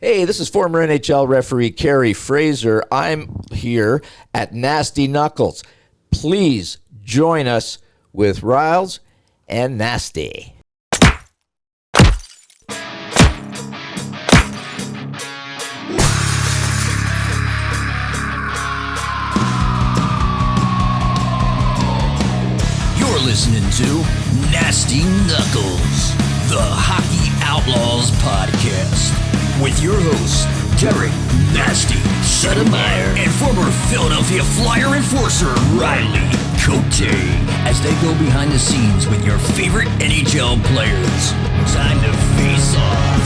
Hey, this is former NHL referee Kerry Fraser. I'm here at Nasty Knuckles. Please join us with Riles and Nasty. You're listening to Nasty Knuckles, the Hockey Outlaws podcast, with your hosts, Derek Nasty Settlemyre and former Philadelphia Flyer enforcer Riley Cote, as they go behind the scenes with your favorite NHL players. Time to face off.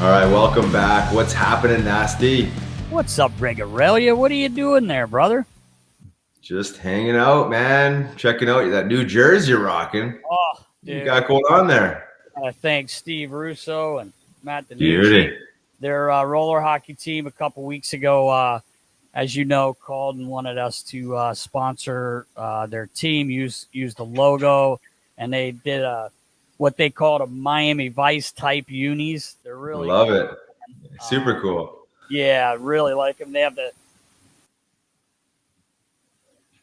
All right, welcome back. What's happening, Nasty? What's up, Regarelia? What are you doing there, brother? Just hanging out, man. Checking out that new jersey you're rocking. Oh, What dude. you got going on there? Thanks, Steve Russo and Matt Danucci. Beauty. Their roller hockey team a couple weeks ago, as you know, called and wanted us to sponsor their team, use the logo, and they did what they called a Miami Vice type unis. They're really Love good. it. Super cool. Yeah, really like them. They have the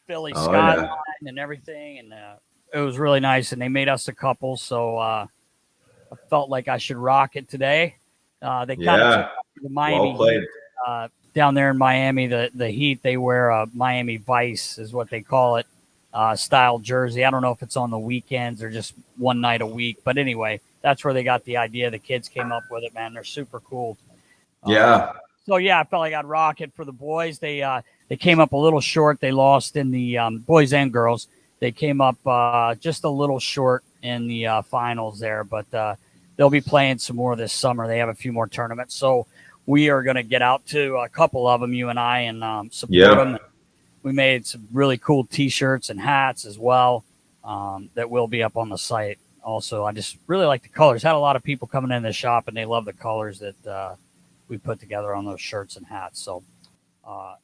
Philly skyline and everything, and it was really nice. And they made us a couple, so I felt like I should rock it today. They kind of took the Miami Well played. Heat, down there in Miami. The Heat, they wear a Miami Vice, is what they call it, style jersey. I don't know if it's on the weekends or just one night a week, but anyway, that's where they got the idea. The kids came up with it, man. They're super cool. Yeah. So yeah, I felt like I'd rock it for the boys. They came up a little short. They lost in the boys and girls. They came up just a little short in the finals there, but they'll be playing some more this summer. They have a few more tournaments, so we are going to get out to a couple of them, you and I, and support them. We made some really cool T-shirts and hats as well that will be up on the site. Also, I just really like the colors. Had a lot of people coming in the shop, and they love the colors that we put together on those shirts and hats. So,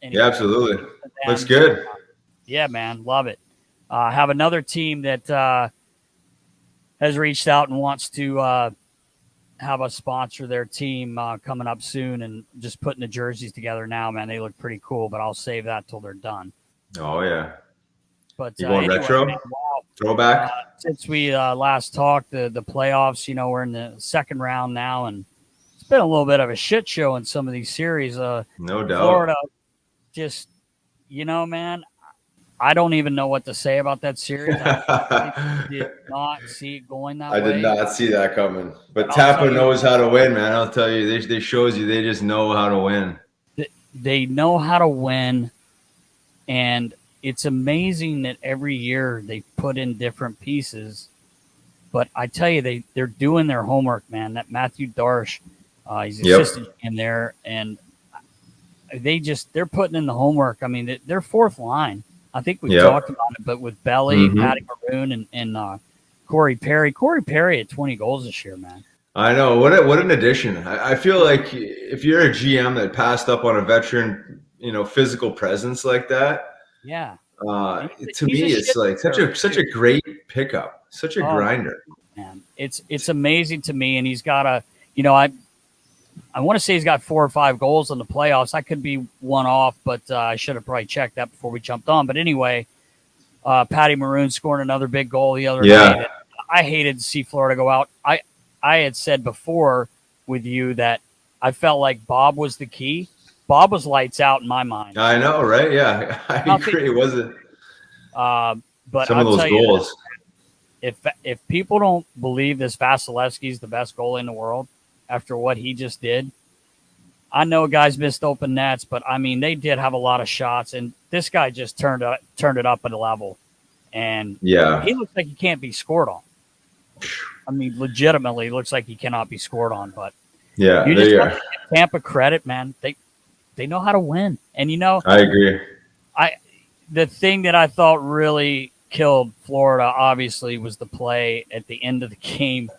anyway, Yeah, absolutely. Looks good. Yeah, man, love it. Have another team that has reached out and wants to have us sponsor their team coming up soon, and just putting the jerseys together now, man. They look pretty cool, but I'll save that till they're done. Oh, yeah. But You going anyway, retro? man, wow. Throwback? Since we last talked, the playoffs, we're in the second round now, and it's been a little bit of a shit show in some of these series. No doubt. Florida, just, man, I don't even know what to say about that series. I did not see it going that way. I did not see that coming. But I'll Tampa tell you- knows how to win, man. I'll tell you. They shows you they just know how to win. They know how to win, and it's amazing that every year they put in different pieces. But I tell you, they're doing their homework, man. That Matthew Darsh, he's assistant in there, and they're putting in the homework. I mean, they're fourth line. I think we've talked about it, but with Belly, Patty Maroon, and Corey Perry. Corey Perry had 20 goals this year, man. I know. What an addition. I feel like if you're a GM that passed up on a veteran, physical presence like that, yeah. To me, it's like such a great pickup, such a grinder. Man, it's amazing to me, and he's got I want to say he's got 4 or 5 goals in the playoffs. I could be one off, but I should have probably checked that before we jumped on. But anyway, Patty Maroon scoring another big goal the other night. I hated to see Florida go out. I had said before with you that I felt like Bob was the key. Bob was lights out in my mind. I know, right? Yeah, I agree. It wasn't. But some of those goals. If people don't believe this Vasilevsky is the best goalie in the world after what he just did, I know guys missed open nets, but I mean they did have a lot of shots, and this guy just turned it up at a level, and he looks like he can't be scored on. I mean, legitimately looks like he cannot be scored on. But you just have to give Tampa credit, man. They know how to win, and I agree. The thing that I thought really killed Florida, obviously, was the play at the end of the game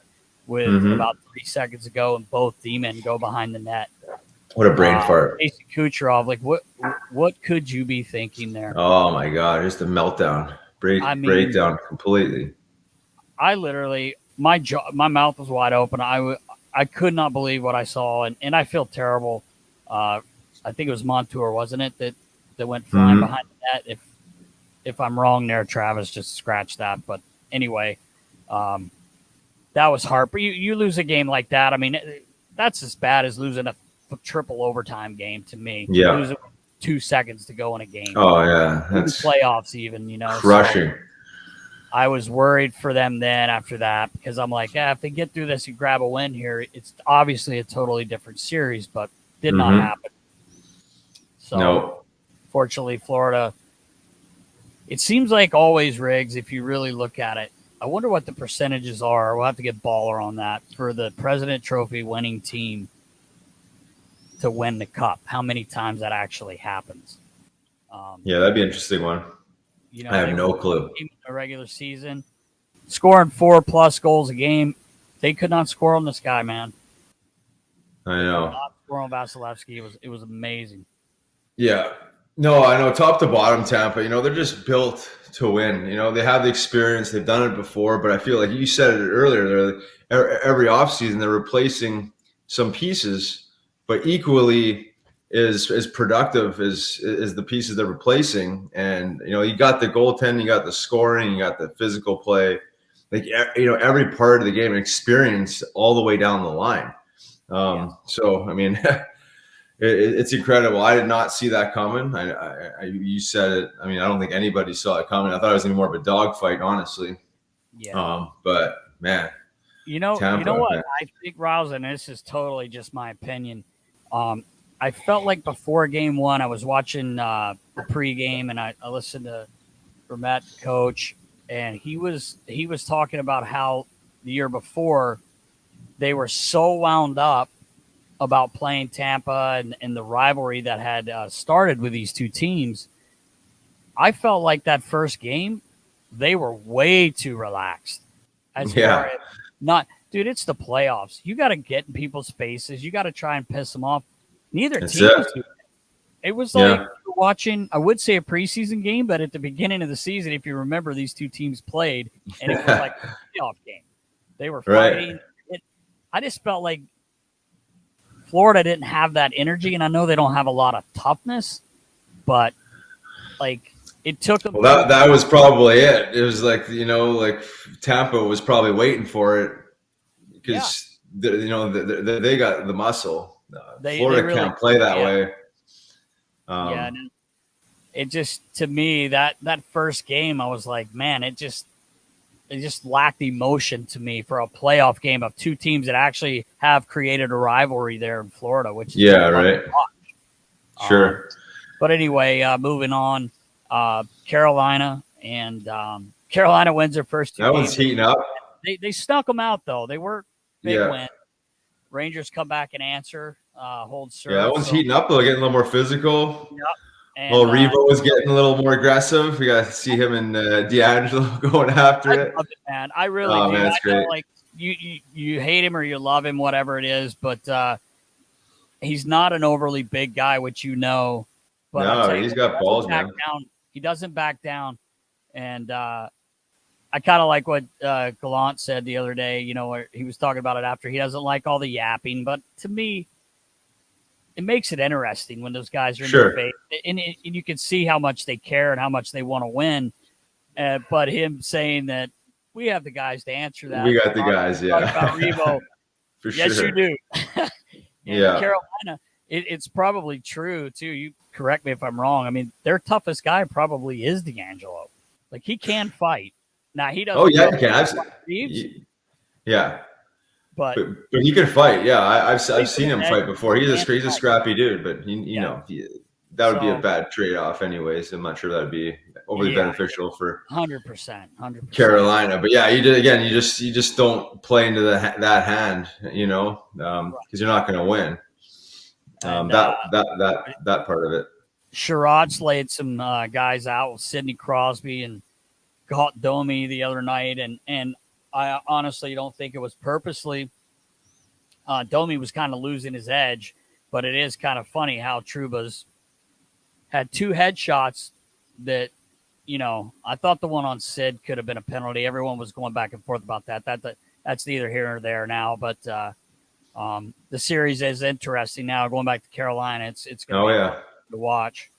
with about 3 seconds ago, and both D-men go behind the net. What a brain fart. Kucherov, like what could you be thinking there? Oh my God, just a meltdown. break down completely. I literally, my mouth was wide open. I could not believe what I saw, and I feel terrible. I think it was Montour, wasn't it, that went flying behind the net? If I'm wrong there, Travis, just scratch that. But anyway, that was hard. But you lose a game like that. I mean, that's as bad as losing a triple overtime game to me. Yeah. Losing 2 seconds to go in a game. Oh, yeah. That's playoffs even, Crushing. So I was worried for them then after that because I'm like, if they get through this and grab a win here, it's obviously a totally different series, but did not happen. So, fortunately, Florida, it seems like always, Riggs, if you really look at it, I wonder what the percentages are. We'll have to get Baller on that for the President Trophy winning team to win the Cup. How many times that actually happens? Yeah, that'd be an interesting one. I have no clue. In the regular season, scoring 4+ goals a game, they could not score on this guy, man. I know. Not score on Vasilevsky. It was amazing. Yeah. No, I know. Top to bottom, Tampa. They're just built to win. They have the experience. They've done it before. But I feel like you said it earlier. Every offseason, they're replacing some pieces, but equally is productive is the pieces they're replacing. And you got the goaltending, you got the scoring, you got the physical play, like every part of the game, experience all the way down the line. So I mean, it's incredible. I did not see that coming. You said it. I mean, I don't think anybody saw it coming. I thought it was gonna be more of a dogfight, honestly. Yeah. But man, Tampa, you know what? Man. I think, Rouse, and this is totally just my opinion. I felt like before game one, I was watching the pregame and I listened to Vermette, coach, and he was talking about how the year before they were so wound up about playing Tampa and the rivalry that had started with these two teams. I felt like that first game, they were way too relaxed. As far as dude, it's the playoffs. You got to get in people's faces. You got to try and piss them off. Neither team was doing it. It was like watching, I would say, a preseason game, but at the beginning of the season, if you remember, these two teams played, and it was like a playoff game. They were fighting. Right. I just felt like Florida didn't have that energy, and I know they don't have a lot of toughness, but like it took them. Well, that was probably it. It was like like Tampa was probably waiting for it because they got the muscle. Florida really can't play that way. It just, to me, that first game, I was like, man, it just lacked emotion to me for a playoff game of two teams that actually have created a rivalry there in Florida, which is right. Sure. But anyway, moving on, Carolina wins their first two games. That one's heating up. They snuck them out though. They were big win. Rangers come back and answer, hold serve. Yeah, that one's heating up. They're getting a little more physical. Yep. And, Revo was getting a little more aggressive. We got to see him and D'Angelo going after it. I love it, man. I really do. Man, that's great. Like you hate him or you love him, whatever it is, but he's not an overly big guy, which But no, he's got balls, man. He doesn't back down, and I kind of like what Gallant said the other day, where he was talking about it after. He doesn't like all the yapping, but to me, it makes it interesting when those guys are in your face. And you can see how much they care and how much they want to win. But him saying that we have the guys to answer that. We got the guys, about Revo. For yes, sure. you do. Carolina, it's probably true, too. You correct me if I'm wrong. I mean, their toughest guy probably is D'Angelo. Like, he can fight. Now he doesn't. Oh yeah, he can. Yeah, but he can fight. Yeah, I've seen him fight before. He's a scrappy dude, but that would be a bad trade off, anyways. I'm not sure that would be overly beneficial for 100%. Carolina. But yeah, you just don't play into that hand, because you're not going to win. That part of it. Sherrod's laid some guys out with Sidney Crosby and caught Domi the other night, and I honestly don't think it was purposely. Domi was kind of losing his edge, but it is kind of funny how Truba's had two headshots that, I thought the one on Sid could have been a penalty. Everyone was going back and forth about that. That's neither here nor there now. But the series is interesting now. Going back to Carolina, it's going to be to watch.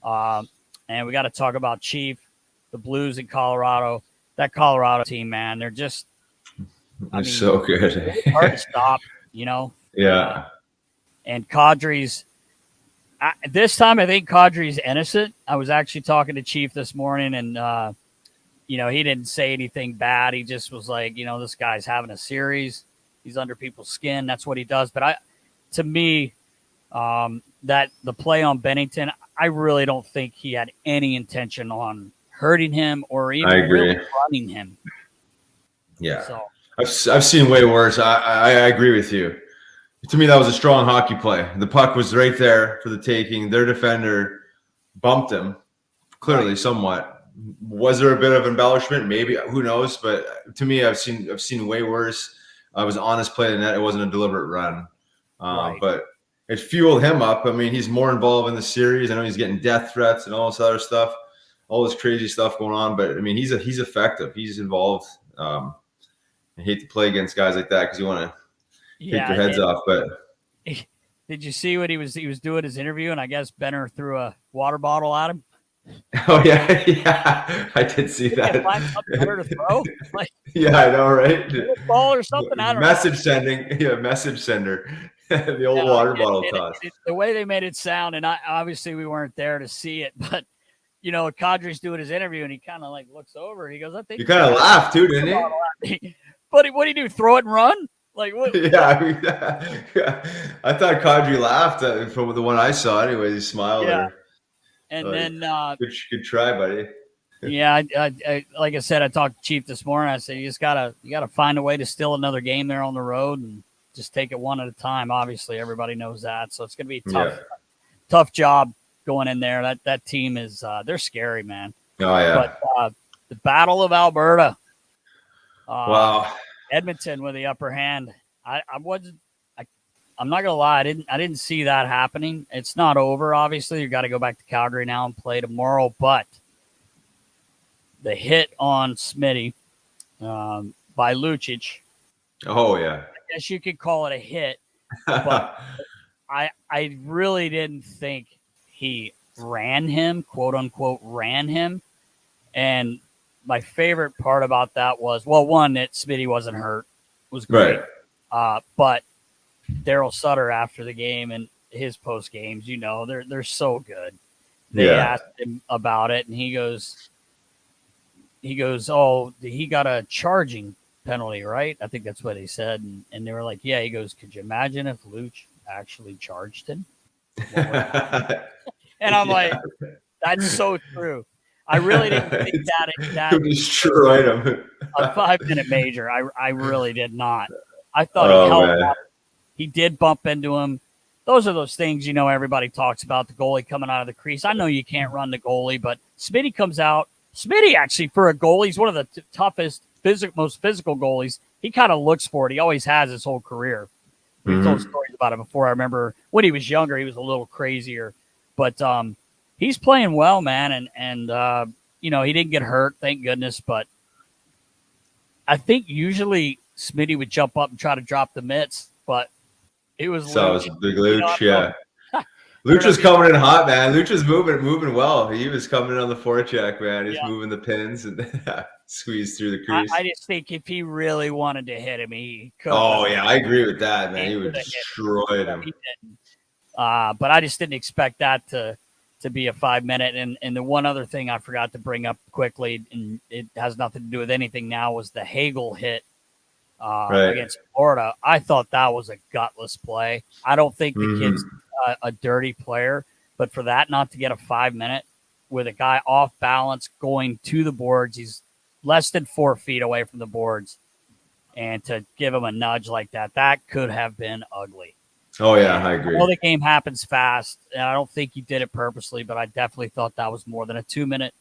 And we got to talk about Chief, the Blues in Colorado. That Colorado team, man, they're just so good. It's hard to stop, Yeah. And Kadri's this time, I think Kadri's innocent. I was actually talking to Chief this morning, and he didn't say anything bad. He just was like, this guy's having a series. He's under people's skin. That's what he does. But to me, that the play on Bennington, I really don't think he had any intention on hurting him or even really running him. Yeah. So I've seen way worse. I agree with you. To me, that was a strong hockey play. The puck was right there for the taking. Their defender bumped him, clearly, somewhat. Was there a bit of embellishment? Maybe. Who knows? But to me, I've seen way worse. It was an honest play in the net. It wasn't a deliberate run. But it fueled him up. I mean, he's more involved in the series. I know he's getting death threats and all this other stuff, all this crazy stuff going on. But I mean, he's effective. He's involved. I hate to play against guys like that because you want to take their heads off. But did you see what he was doing his interview? And I guess Benner threw a water bottle at him. Oh yeah, I did see that. Find something better to throw. Yeah, I know, right? Ball or something. I don't know. Message sender. The old water bottle toss. The way they made it sound, and obviously we weren't there to see it, but Kadri's doing his interview, and he kind of looks over. And he goes, "I think." You kind of laughed too, didn't he? But what do you do? Throw it and run? What? Yeah, I thought Kadri laughed from the one I saw. Anyways, he smiled. Yeah. And then good try, buddy. Yeah, I like I said, I talked to Chief this morning. I said you gotta find a way to steal another game there on the road and just take it one at a time. Obviously, everybody knows that, so it's gonna be a tough job going in there. That team is they're scary, man. Oh yeah. But the Battle of Alberta. Wow. Edmonton with the upper hand. I'm not gonna lie, I didn't see that happening. It's not over, obviously. You got to go back to Calgary now and play tomorrow. But the hit on Smitty by Lucic. Oh yeah. I guess you could call it a hit, but I really didn't think he ran him, quote unquote, ran him. And my favorite part about that was, well, one, that Smitty wasn't hurt. It was great. Right. But Daryl Sutter after the game and his post games, they're so good. They asked him about it, and he goes, "Oh, he got a charging penalty, right?" I think that's what he said, and they were like, "Yeah." He goes, "Could you imagine if Luch actually charged him?" And I'm like, "That's so true." I really didn't think that destroyed him. A 5-minute major. I really did not. I thought he held up. He did bump into him. Those are those things, everybody talks about, the goalie coming out of the crease. I know you can't run the goalie, but Smitty comes out. Smitty, actually, for a goalie, he's one of the toughest, most physical goalies. He kind of looks for it. He always has his whole career. We've told stories about it before. I remember when he was younger, he was a little crazier. But he's playing well, man, and he didn't get hurt, thank goodness. But I think usually Smitty would jump up and try to drop the mitts, but it was so it was a big Luch, yeah. Luch was coming in hot, man. Luch was moving well. He was coming in on the forecheck, man. He's moving the pins and squeezed through the crease. I just think if he really wanted to hit him, he could. Oh yeah, I agree with that, man. He would destroy him. But I just didn't expect that to be a 5-minute. And the one other thing I forgot to bring up quickly, and it has nothing to do with anything now, was the Hagel hit against Florida. I thought that was a gutless play. I don't think the kid's a dirty player, but for that not to get a 5-minute with a guy off balance going to the boards, he's less than 4 feet away from the boards, and to give him a nudge like that could have been ugly. Oh, yeah, I agree. I know the game happens fast, and I don't think he did it purposely, but I definitely thought that was more than a 2-minute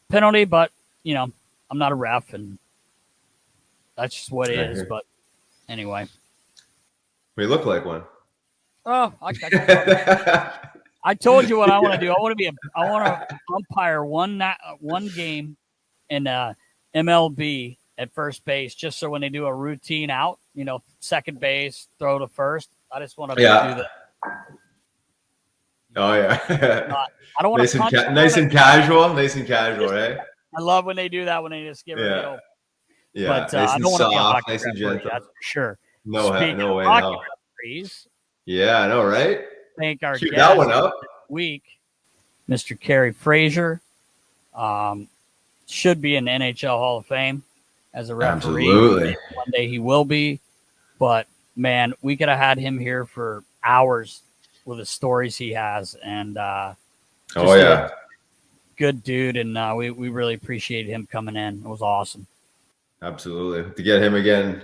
penalty. But, I'm not a ref, and that's just what it is. But anyway. We look like one. Oh, I told you what I want to do. I want to umpire one game in MLB at first base, just so when they do a routine out, second base, throw to first. I just want to do that. Oh yeah. I don't want to punch. Nice and casual, right? I love when they do that, when they just give it a little. Yeah, but nice I and don't want to be a soft, hockey nice and referee, gentle. that's for sure. No way, hockey no. referees, Yeah, I know, right? thank our Cue guest that one up. this week, Mr. Kerry Fraser. Should be in the NHL Hall of Fame as a referee. Absolutely. One day he will be. But, man, we could have had him here for hours with the stories he has. And good dude. And we really appreciate him coming in. It was awesome. Absolutely. To get him again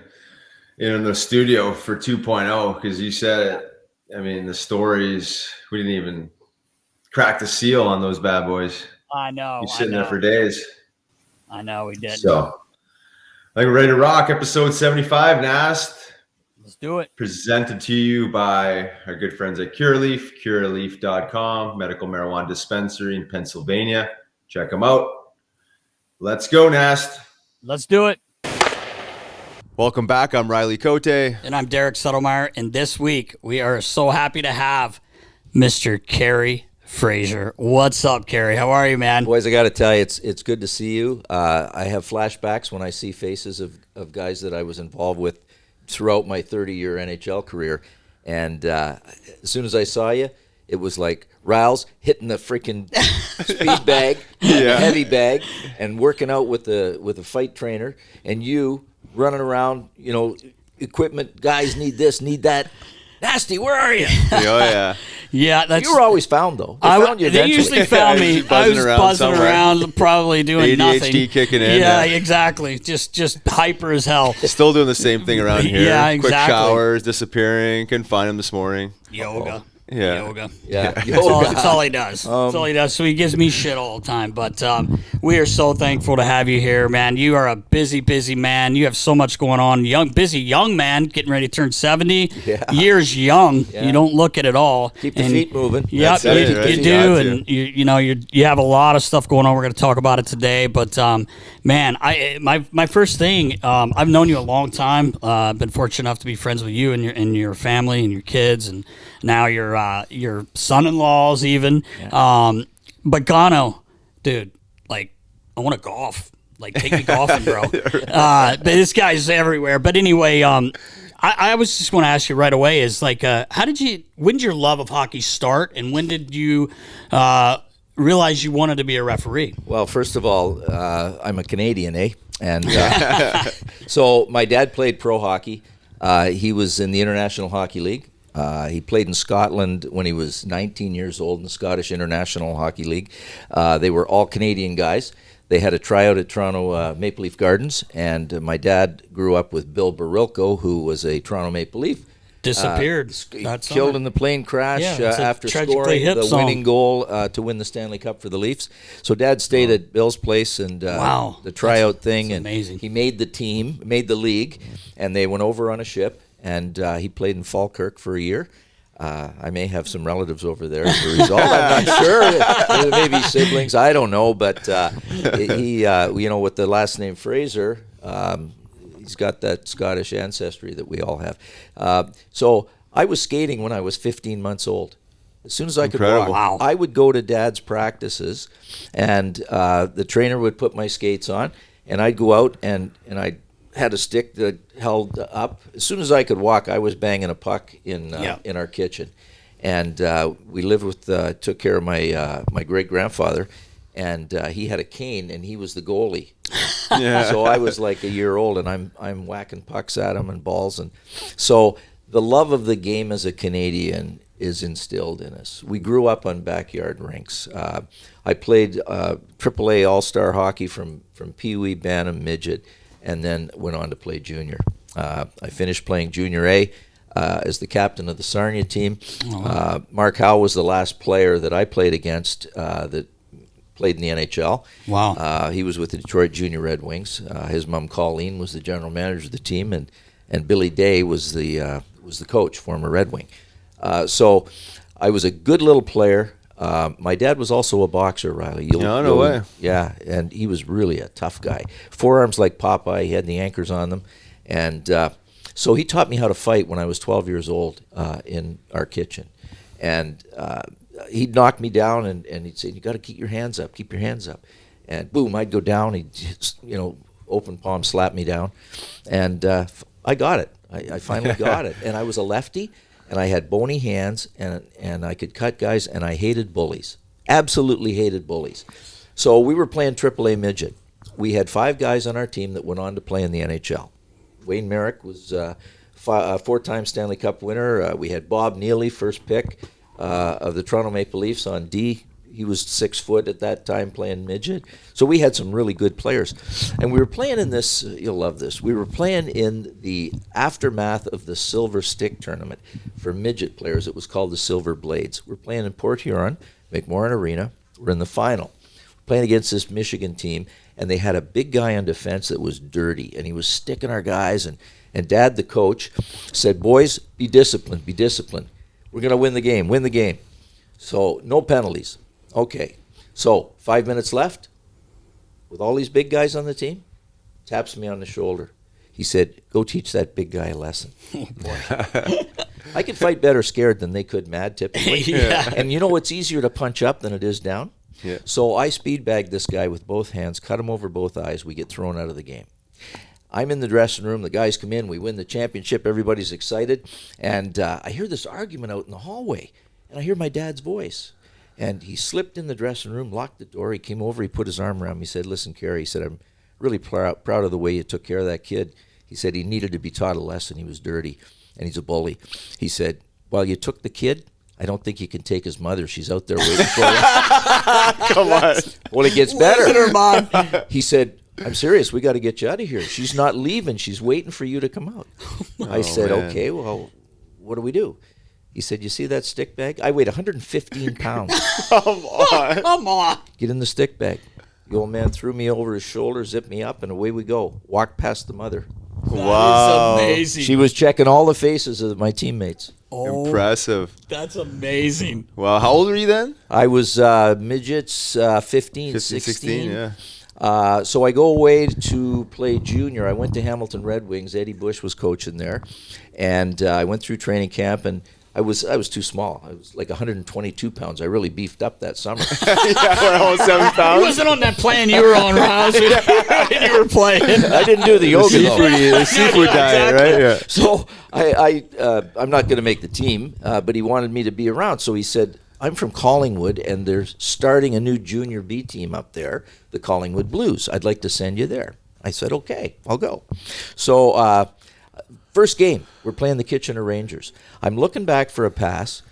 in the studio for 2.0, because you said it. I mean, the stories, we didn't even crack the seal on those bad boys. I know. You're sitting there for days. I know we did. So, I think we're ready to rock. Episode 75, Nast. Let's do it. Presented to you by our good friends at Cureleaf, cureleaf.com, medical marijuana dispensary in Pennsylvania. Check them out. Let's go, Nast. Let's do it. Welcome back. I'm Riley Cote. And I'm Derek Settlemyre. And this week, we are so happy to have Mr. Kerry Fraser. What's up, Kerry? How are you, man? Boys, I got to tell you, it's good to see you. I have flashbacks when I see faces of guys that I was involved with throughout my 30-year NHL career. And as soon as I saw you, it was like Riles hitting the freaking speed bag, heavy bag, and working out with a fight trainer, and you running around, equipment, guys need this, need that. Nasty, where are you? Yeah, you were always found, though. They usually found me. I was buzzing around, probably doing nothing. ADHD kicking in. Yeah, exactly. Just hyper as hell. Still doing the same thing around here. Yeah, exactly. Quick showers, disappearing. Couldn't find him this morning. Yoga. Yeah. That's all he does. That's all he does. So he gives me shit all the time. But we are so thankful to have you here, man. You are a busy man. You have so much going on. Busy young man, getting ready to turn 70. Yeah. Years young. Yeah. You don't look it at all. Keep the feet moving. Yeah, you do. And you have a lot of stuff going on. We're going to talk about it today. But man, my first thing, I've known you a long time. I've been fortunate enough to be friends with you and your family and your kids, and now your son-in-laws even. Yeah. But Gano, dude, like, I want to golf. Like, take me golfing, bro. But this guy's everywhere. But anyway, I was just going to ask you right away is, like, when did your love of hockey start, and when did you realize you wanted to be a referee? Well, first of all, I'm a Canadian, eh? And so my dad played pro hockey. He was in the International Hockey League. He played in Scotland when he was 19 years old in the Scottish International Hockey League. They were all Canadian guys. They had a tryout at Toronto Maple Leaf Gardens, and my dad grew up with Bill Barilko, who was a Toronto Maple Leaf. Disappeared. Killed in the plane crash after scoring the winning goal to win the Stanley Cup for the Leafs. So Dad stayed at Bill's place, and the tryout thing, and amazing. He made the team, made the league, and they went over on a ship, and he played in Falkirk for a year. I may have some relatives over there as a result. I'm not sure. Maybe siblings. I don't know. But he, with the last name Fraser, he's got that Scottish ancestry that we all have. So I was skating when I was 15 months old. As soon as I could walk, I would go to Dad's practices, and the trainer would put my skates on, and I'd go out, and I had a stick that held up. As soon as I could walk, I was banging a puck in our kitchen. And we lived with, took care of my great-grandfather, and he had a cane, and he was the goalie. So I was like a year old, and I'm whacking pucks at him and balls. And so the love of the game as a Canadian is instilled in us. We grew up on backyard rinks. I played AAA All-Star hockey from Pee Wee, Bantam, Midget, and then went on to play junior. I finished playing junior A as the captain of the Sarnia team. Mark Howe was the last player that I played against that played in the NHL. Wow. He was with the Detroit Junior Red Wings. His mom, Colleen, was the general manager of the team, and Billy Day was the coach, former Red Wing. So I was a good little player. My dad was also a boxer, Riley. No way. Yeah, and he was really a tough guy. Forearms like Popeye. He had the anchors on them. And so he taught me how to fight when I was 12 years old in our kitchen. And he'd knock me down, and he'd say, you got to keep your hands up, keep your hands up. And boom, I'd go down. He'd just, open palm slap me down. And I got it. I finally got it. And I was a lefty. And I had bony hands, and I could cut guys, and I hated bullies. Absolutely hated bullies. So we were playing AAA midget. We had 5 guys on our team that went on to play in the NHL. Wayne Merrick was a 4-time Stanley Cup winner. We had Bob Neely, first pick of the Toronto Maple Leafs on D. He was 6 foot at that time playing midget. So we had some really good players. And we were playing in this, you'll love this, we were playing in the aftermath of the Silver Stick tournament for midget players. It was called the Silver Blades. We're playing in Port Huron, McMorran Arena. We're in the final. We're playing against this Michigan team, and they had a big guy on defense that was dirty, and he was sticking our guys. And Dad, the coach, said, boys, be disciplined, be disciplined. We're going to win the game. So no penalties. Okay, so 5 minutes left with all these big guys on the team, taps me on the shoulder. He said, go teach that big guy a lesson. I could fight better scared than they could mad, typically. Yeah. And it's easier to punch up than it is down. Yeah. So I speed bagged this guy with both hands, cut him over both eyes. We get thrown out of the game. I'm in the dressing room. The guys come in. We win the championship. Everybody's excited. And I hear this argument out in the hallway, and I hear my dad's voice. And he slipped in the dressing room, locked the door. He came over, he put his arm around me. He said, listen, Kerry, he said, I'm really proud of the way you took care of that kid. He said he needed to be taught a lesson. He was dirty, and he's a bully. He said, while you took the kid, I don't think you can take his mother. She's out there waiting for you. Come on. Well, it gets better. Listen to her, Mom. He said, I'm serious. We got to get you out of here. She's not leaving. She's waiting for you to come out. I said, man. okay, well, what do we do? He said, you see that stick bag? I weighed 115 pounds. Come on. Come on. Get in the stick bag. The old man threw me over his shoulder, zipped me up, and away we go. Walked past the mother. Wow. That's amazing. She was checking all the faces of my teammates. Oh, Impressive. that's amazing. Wow. How old were you then? I was midgets, 15, 16. Yeah. So I go away to play junior. I went to Hamilton Red Wings. Eddie Bush was coaching there. And I went through training camp, and I was too small. I was like 122 pounds. I really beefed up that summer. Yeah, we're almost 7 I pounds. wasn't on that plan you were on, Rouse, when you were playing. I didn't do the yoga, though. The seafood diet, right? Yeah. So I'm not going to make the team, but he wanted me to be around. So he said, I'm from Collingwood, and they're starting a new junior B team up there, the Collingwood Blues. I'd like to send you there. I said, okay, I'll go. So first game, we're playing the Kitchener Rangers. I'm looking back for a pass.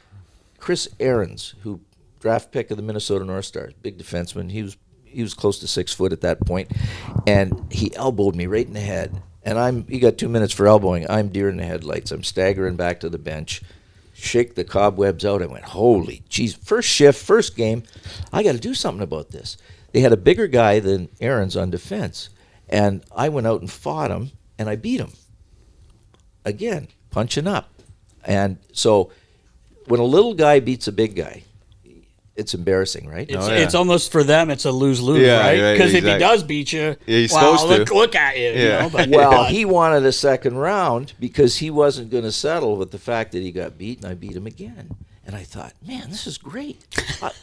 Chris Aarons, who draft pick of the Minnesota North Stars, big defenseman. He was close to 6 foot at that point, and he elbowed me right in the head. And he got 2 minutes for elbowing. I'm deer in the headlights. I'm staggering back to the bench, shake the cobwebs out. I went, holy jeez, first shift, first game. I got to do something about this. They had a bigger guy than Aarons on defense, and I went out and fought him, and I beat him. Again, punching up. And so when a little guy beats a big guy, it's embarrassing, right? It's almost for them, it's a lose-lose, Yeah, right? right, Because if he exactly. does beat you, he's wow, supposed to. look at you. Yeah. But, Well, he wanted a second round because he wasn't going to settle with the fact that he got beat, and I beat him again. And I thought, man, this is great.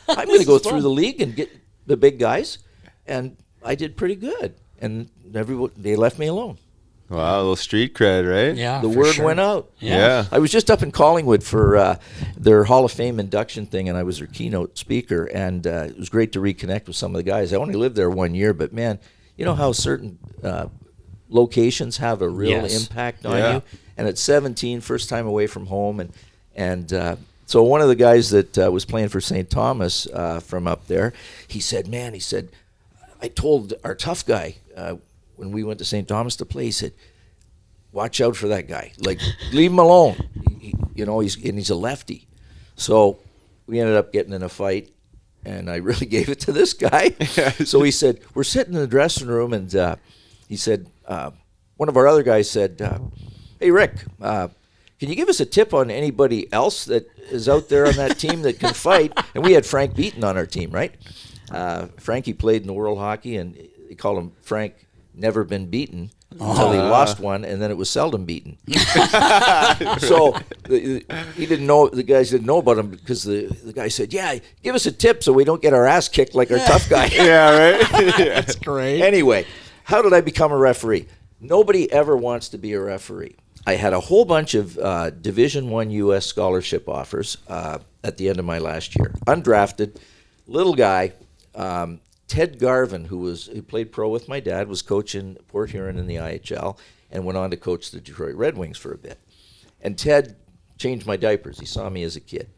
I'm going to go through the league and get the big guys. And I did pretty good. And they left me alone. Wow, a little street cred, right? yeah, The for word sure. went out. Yeah. I was just up in Collingwood for their Hall of Fame induction thing, and I was their keynote speaker, and it was great to reconnect with some of the guys. I only lived there 1 year, but man, you know how certain locations have a real impact on Yeah. you? And at 17, first time away from home, and so one of the guys that was playing for St. Thomas from up there, he said, I told our tough guy when we went to St. Thomas to play, he said, watch out for that guy. Like, leave him alone. He's a lefty. So we ended up getting in a fight, and I really gave it to this guy. So he said, we're sitting in the dressing room, and he said, one of our other guys said, hey, Rick, can you give us a tip on anybody else that is out there on that team that can fight? And we had Frank Beaton on our team, right? Frankie played in the World Hockey, and they call him Frank Never Been Beaten until he lost one, and then it was seldom beaten. So he didn't know, the guys didn't know about him because the guy said, yeah, give us a tip so we don't get our ass kicked like our tough guy. Yeah, right? That's great. Anyway, how did I become a referee? Nobody ever wants to be a referee. I had a whole bunch of Division I U.S. scholarship offers at the end of my last year. Undrafted, little guy. Ted Garvin, who played pro with my dad, was coaching Port Huron in the IHL and went on to coach the Detroit Red Wings for a bit. And Ted changed my diapers. He saw me as a kid.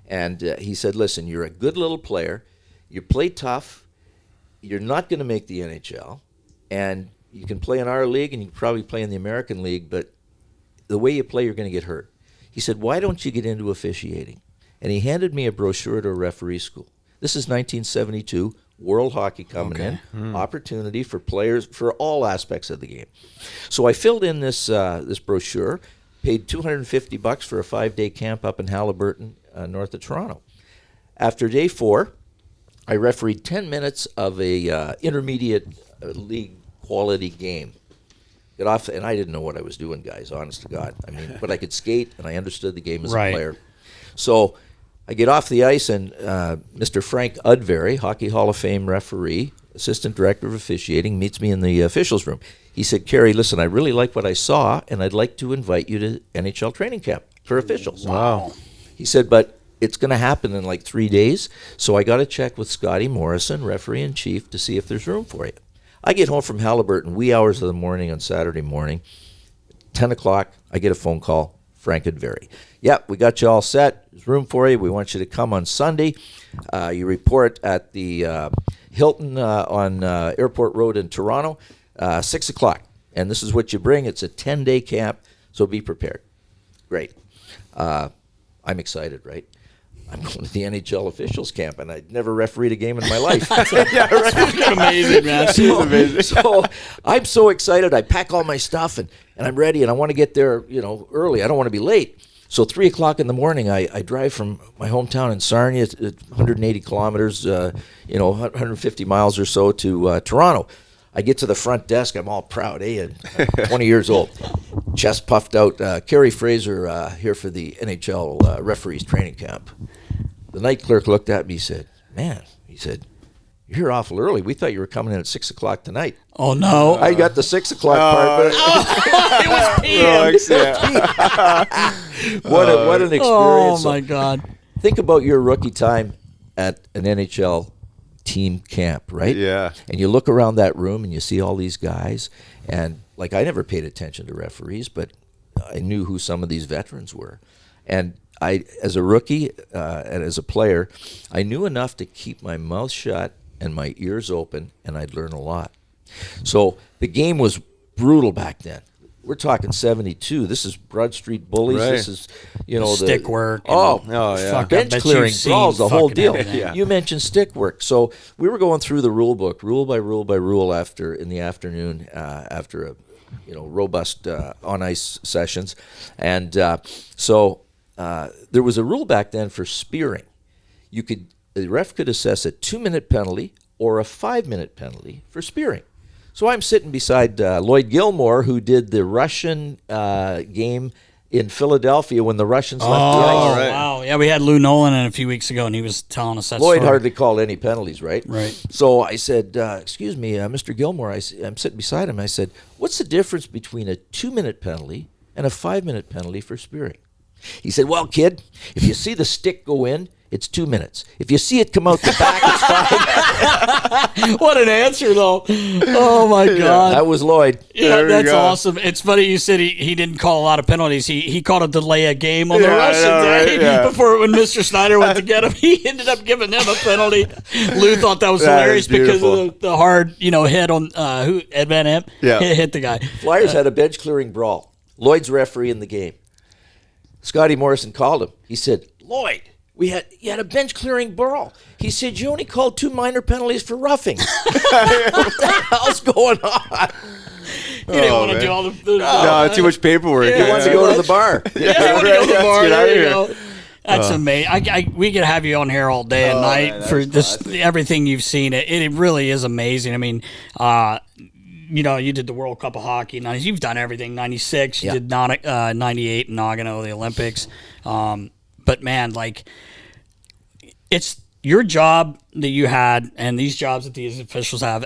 And he said, listen, you're a good little player. You play tough. You're not going to make the NHL. And you can play in our league and you can probably play in the American League, but the way you play, you're going to get hurt. He said, why don't you get into officiating? And he handed me a brochure to a referee school. This is 1972. World Hockey coming in, opportunity for players for all aspects of the game. So I filled in this brochure, paid $250 for a 5-day camp up in Halliburton, north of Toronto. After day 4, I refereed 10 minutes of a intermediate league quality game. Got off, and I didn't know what I was doing, guys, honest to God. I mean, but I could skate, and I understood the game as a player. So I get off the ice, and Mr. Frank Udvery, Hockey Hall of Fame referee, assistant director of officiating, meets me in the officials' room. He said, Kerry, listen, I really like what I saw, and I'd like to invite you to NHL training camp for officials. Wow. He said, but it's going to happen in like 3 days, so I got to check with Scotty Morrison, referee-in-chief, to see if there's room for you. I get home from Halliburton, wee hours of the morning on Saturday morning. 10 o'clock, I get a phone call. Frank Udvery. Yep, we got you all set. There's room for you. We want you to come on Sunday. You report at the Hilton on Airport Road in Toronto, 6 o'clock. And this is what you bring. It's a 10-day camp, so be prepared. Great. I'm excited, right? I'm going to the NHL officials camp, and I'd never refereed a game in my life. Yeah, right. Amazing, man. So I'm so excited. I pack all my stuff, and I'm ready, and I want to get there, early. I don't want to be late. So 3 o'clock in the morning, I drive from my hometown in Sarnia, 180 kilometers, 150 miles or so to Toronto. I get to the front desk. I'm all proud, I'm 20 years old. Chest puffed out. Kerry Fraser here for the NHL referees training camp. The night clerk looked at me, he said, man, you're here awful early. We thought you were coming in at 6 o'clock tonight. Oh, no. I got the 6 o'clock part, but It was PM. What an experience. Oh, my God. Think about your rookie time at an NHL team camp, right? Yeah. And you look around that room and you see all these guys, and like I never paid attention to referees, but I knew who some of these veterans were. And I, as a rookie and as a player, I knew enough to keep my mouth shut and my ears open, and I'd learn a lot. So the game was brutal back then. We're talking 72. This is Broad Street Bullies. Right. This is, the stick work. yeah. Fuck, bench clearing, brawls, the whole deal. Yeah. You mentioned stick work. So we were going through the rule book, rule by rule by rule, in the afternoon after a robust on ice sessions, and so there was a rule back then for spearing. The ref could assess a 2-minute penalty or a 5-minute penalty for spearing. So I'm sitting beside Lloyd Gilmore, who did the Russian game in Philadelphia when the Russians left the ice. right. Wow. Yeah, we had Lou Nolan in a few weeks ago, and he was telling us that Lloyd story. hardly called any penalties, right? Right. So I said, excuse me, Mr. Gilmore, I'm sitting beside him. I said, what's the difference between a 2-minute penalty and a 5-minute penalty for spearing? He said, well, kid, if you see the stick go in, it's 2 minutes. If you see it come out the back, it's 5. What an answer, though. Oh, my God. That was Lloyd. Yeah, There we that's go. awesome. It's funny you said he didn't call a lot of penalties. He called a delay a game on the Yeah, I Russians. know, right? Yeah. Before when Mr. Snider went to get him, he ended up giving them a penalty. Lou thought that was That hilarious is because beautiful. of the hard hit on Ed Van Emp. Yeah. Hit the guy. Flyers had a bench clearing brawl. Lloyd's referee in the game. Scotty Morrison called him. He said, Lloyd, you had a bench clearing brawl. He said, you only called 2 minor penalties for roughing. What the hell's going on? didn't want to man. do all the No, too much paperwork. Yeah. He wants to go to the bar. Yeah, when you go to the Let's bar, get out of there you here. go. That's amazing. We could have you on here all day and Oh, night man, for that's this everything you've seen. It really is amazing. I mean, you did the World Cup of Hockey. You've done everything. 96. You did 98 in Nagano, the Olympics. But man, like, it's your job that you had, and these jobs that these officials have.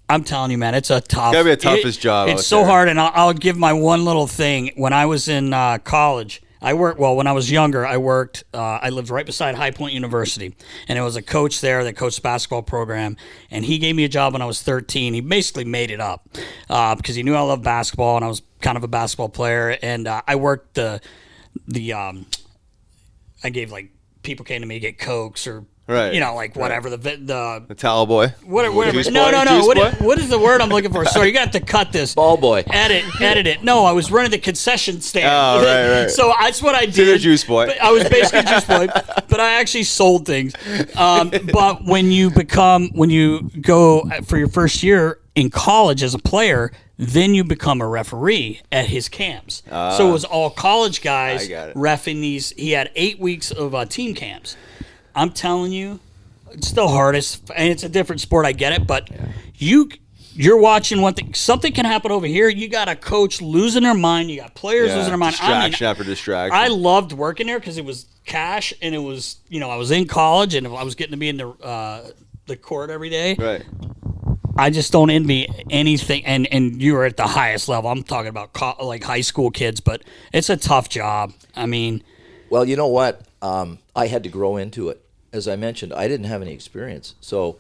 I'm telling you, man, it's a tough. Gotta be the toughest job It's out so there. hard, and I'll give my one little thing. When I was in college, when I was younger, I worked. I lived right beside High Point University, and there was a coach there that coached the basketball program, and he gave me a job when I was 13. He basically made it up because he knew I loved basketball, and I was kind of a basketball player, and I worked I gave, like, people came to me to get Cokes or. Right. Whatever the The towel boy. whatever. Juice No. boy? Juice boy? What is the word I'm looking for? Sorry, you got to cut this. Ball boy. Edit it. No, I was running the concession stand. Oh, right. So that's what I So you're a did. juice boy. But I was basically a juice boy, but I actually sold things. But when you go for your first year in college as a player, then you become a referee at his camps. So it was all college guys I got it. reffing these. He had 8 weeks of team camps. I'm telling you, it's the hardest, and it's a different sport. I get it, but you're watching something can happen over here. You got a coach losing their mind. You got players losing their mind. Distraction after distraction. I loved working there because it was cash, and it was I was in college, and I was getting to be in the court every day. Right. I just don't envy anything, and you are at the highest level. I'm talking about like high school kids, but it's a tough job. I mean, Well, you know what? I had to grow into it. As I mentioned, I didn't have any experience. So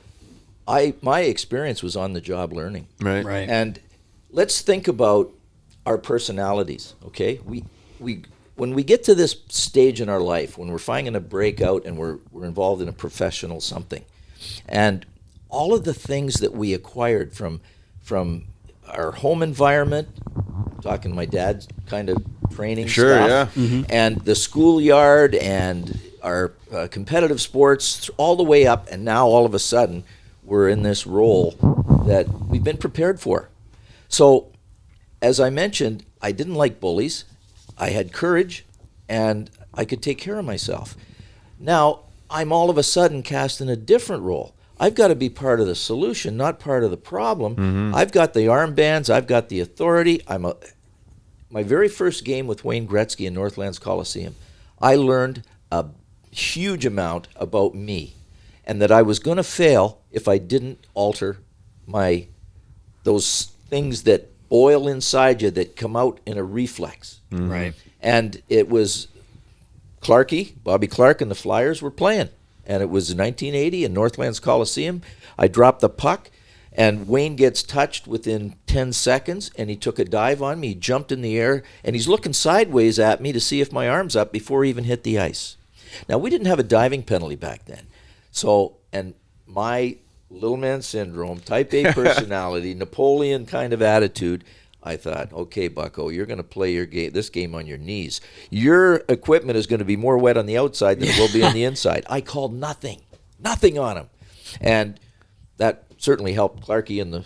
my experience was on the job learning. Right. right. And let's think about our personalities, okay? When we get to this stage in our life, when we're finding a breakout and we're involved in a professional something, and all of the things that we acquired from our home environment, talking to my dad's kind of training stuff, and the schoolyard and our competitive sports all the way up, and now all of a sudden we're in this role that we've been prepared for. So, as I mentioned, I didn't like bullies. I had courage, and I could take care of myself. Now, I'm all of a sudden cast in a different role. I've got to be part of the solution, not part of the problem. I've got the armbands. I've got the authority. My very first game with Wayne Gretzky in Northlands Coliseum, I learned a huge amount about me, and that I was going to fail if I didn't alter those things that boil inside you that come out in a reflex. Right. And it was Bobby Clark and the Flyers were playing. And it was 1980 in Northlands Coliseum. I dropped the puck, and Wayne gets touched within 10 seconds, and he took a dive on me. He jumped in the air, and he's looking sideways at me to see if my arm's up before he even hit the ice. Now, we didn't have a diving penalty back then. So, and my little man syndrome, type A personality, Napoleon kind of attitude, I thought, okay, Bucko, you're going to play this game on your knees. Your equipment is going to be more wet on the outside than it will be on the inside. I called nothing on him. And that certainly helped Clarkie in the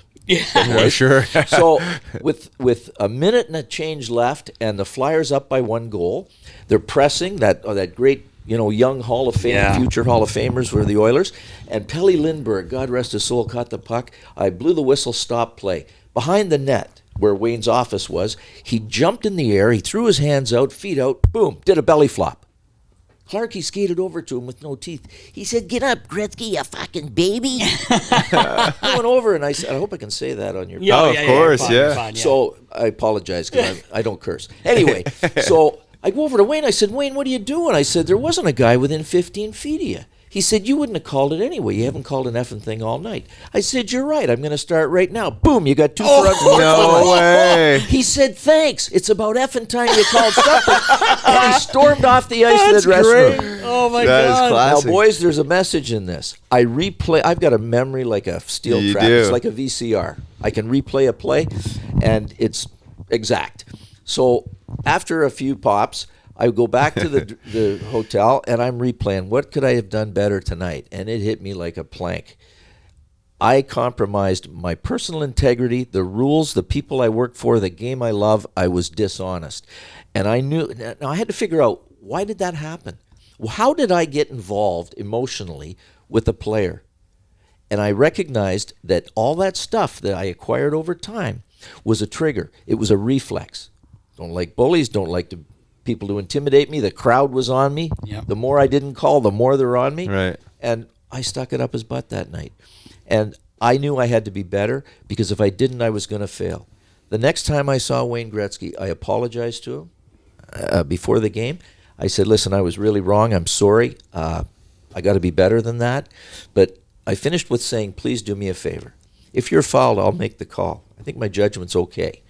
boys. Sure. So with a minute and a change left and the Flyers up by 1 goal, they're pressing that great young Hall of Fame, future Hall of Famers were the Oilers. And Pelle Lindbergh, God rest his soul, caught the puck. I blew the whistle, stop play. Behind the net, where Wayne's office was, he jumped in the air, he threw his hands out, feet out, boom, did a belly flop. Clarkie skated over to him with no teeth. He said, "Get up, Gretzky, you fucking baby." I went over and I said, I hope I can say that on your of course, you're fine, yeah. So I apologize because I don't curse. Anyway, so I go over to Wayne. I said, "Wayne, what are you doing?" I said, "There wasn't a guy within 15 feet of you." He said, "You wouldn't have called it anyway. You haven't called an effing thing all night." I said, "You're right. I'm going to start right now." Boom, you got 2 fronts. No way. He said, "Thanks. It's about effing time you called something." And he stormed off the ice to the dressing room. Oh my That is God. classic. Now, boys, there's a message in this. I've got a memory like a steel You trap. do. It's like a VCR. I can replay a play, and it's exact. So after a few pops, I go back to the hotel, and I'm replaying. What could I have done better tonight? And it hit me like a plank. I compromised my personal integrity, the rules, the people I work for, the game I love. I was dishonest. And I knew, now I had to figure out, why did that happen? How did I get involved emotionally with a player? And I recognized that all that stuff that I acquired over time was a trigger. It was a reflex. Don't like bullies, don't like people to intimidate me. The crowd was on me. Yep. The more I didn't call, the more they're on me. Right. And I stuck it up his butt that night. And I knew I had to be better, because if I didn't, I was going to fail. The next time I saw Wayne Gretzky, I apologized to him before the game. I said, listen, I was really wrong. I'm sorry. I got to be better than that. But I finished with saying, please do me a favor. If you're fouled, I'll make the call. I think my judgment's okay.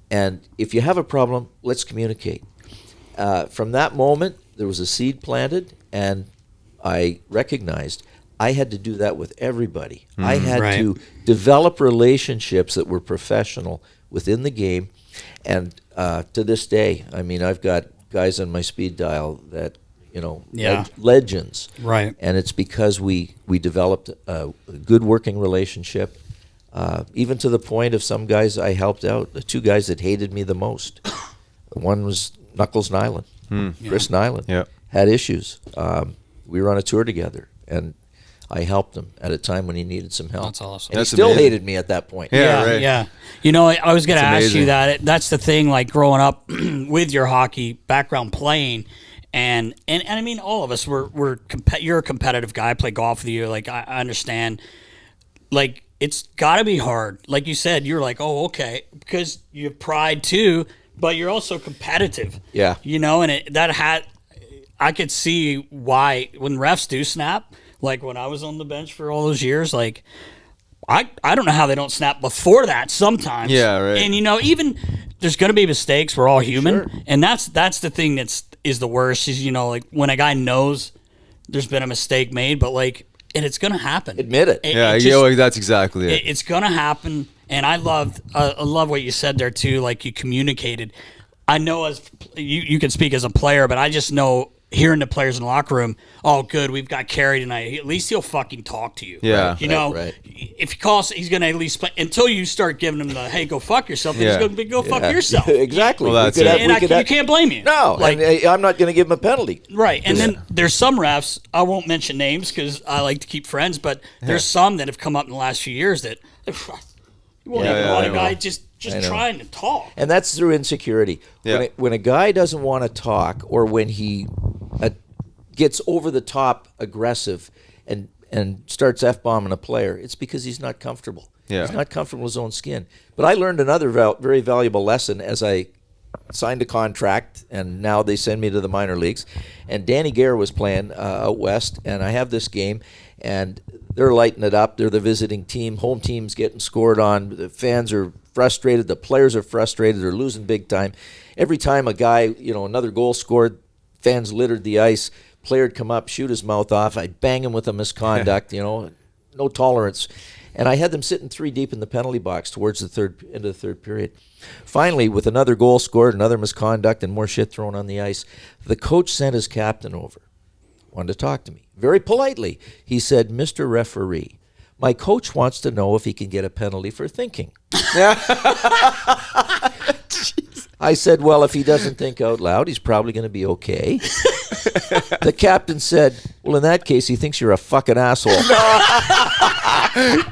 And if you have a problem, let's communicate. From that moment, there was a seed planted, and I recognized I had to do that with everybody. I had Right. to develop relationships that were professional within the game. And to this day, I mean, I've got guys on my speed dial that, Yeah. legends. Right. And it's because we developed a good working relationship, even to the point of some guys I helped out, the two guys that hated me the most. One was Knuckles Nyland. Chris Nyland Yeah. had issues. We were on a tour together, and I helped him at a time when he needed some help. That's awesome. And That's he still amazing. hated me at that point. Yeah, right. Yeah. I was going to That's ask you amazing. that. That's the thing, like growing up with your hockey background playing. And I mean, all of us, you're a competitive guy. I play golf with you. Like, I understand. Like, it's got to be hard. Like you said, you're like, oh, okay. Because you have pride too, but you're also competitive. Yeah. And I could see why when refs do snap, like when I was on the bench for all those years, like I don't know how they don't snap before that sometimes. Yeah, right. And even there's going to be mistakes. We're all human. Sure. And that's the thing is the worst is, like when a guy knows there's been a mistake made, but and it's going to happen. Admit it. That's exactly it. It's going to happen. And I love what you said there too. Like you communicated. I know as you can speak as a player, but I just know hearing the players in the locker room, oh, good, we've got Kerry tonight. At least he'll fucking talk to you. Yeah. Right. If he calls, he's going to at least play until you start giving him the, hey, go fuck yourself. Then Yeah. he's going to be, go fuck yourself. Exactly. Well, that's We could it. have- we could You have- can't blame you. No, Like, and I'm not going to give him a penalty. right. And then there's some refs, I won't mention names because I like to keep friends, but there's some that have come up in the last few years that you won't Yeah, even yeah, want I a guy know. just I know. trying to talk. And that's through insecurity. Yeah. When a guy doesn't want to talk, or when he gets over the top aggressive and starts F-bombing a player, it's because he's not comfortable. Yeah. He's not comfortable in his own skin. But I learned another very valuable lesson as I signed a contract, and now they send me to the minor leagues. And Danny Gare was playing out west, and I have this game, and they're lighting it up. They're the visiting team. Home team's getting scored on. The fans are frustrated. The players are frustrated. They're losing big time. Every time a guy, another goal scored, fans littered the ice. Player'd come up, shoot his mouth off. I'd bang him with a misconduct, no tolerance. And I had them sitting 3 deep in the penalty box towards the end of the third period. Finally, with another goal scored, another misconduct, and more shit thrown on the ice, the coach sent his captain over, wanted to talk to me. Very politely, he said, Mr. Referee, my coach wants to know if he can get a penalty for thinking. I said, well, if he doesn't think out loud, he's probably going to be okay. The captain said, well, in that case, he thinks you're a fucking asshole.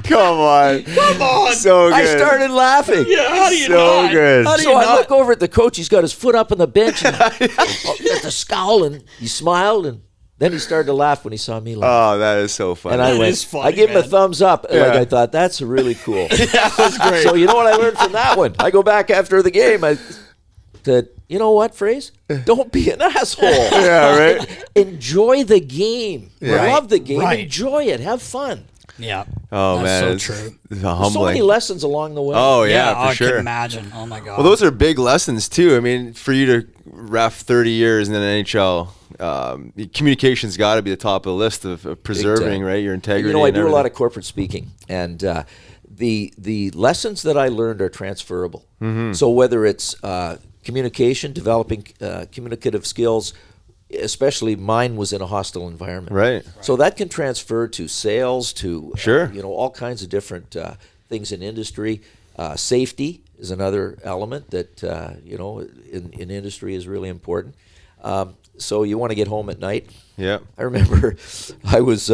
Come on. Come on. So good. I started laughing. Yeah, how do you So not? good. How do you So I not? look over at the coach. He's got his foot up on the bench and got the scowl, and he smiled, and then he started to laugh when he saw me laugh. Oh, that is so funny. And I That went, is funny, I gave him a man. thumbs up. Yeah. Like I thought, that's really cool. that was great. So you know what I learned from that one? I go back after the game. I said, you know what, Fraser? Don't be an asshole. Yeah, right? Enjoy the game. Yeah. Love the game. Right. Enjoy it. Have fun. Yeah. Oh, That's man. so It's, true. it's So humbling. many lessons along the way. Oh, yeah, I for sure. can imagine. Oh my god. Well, those are big lessons too. I mean, for you to ref 30 years in the NHL, communication's got to be the top of the list of preserving, right, your integrity. I and do a lot everything. of corporate speaking, and the lessons that I learned are transferable. Mm-hmm. So whether it's communication, developing communicative skills especially mine was in a hostile environment. Right. So that can transfer to sales, to Sure. all kinds of different things in industry. Safety is another element that in industry is really important. So you want to get home at night. Yeah. I remember I was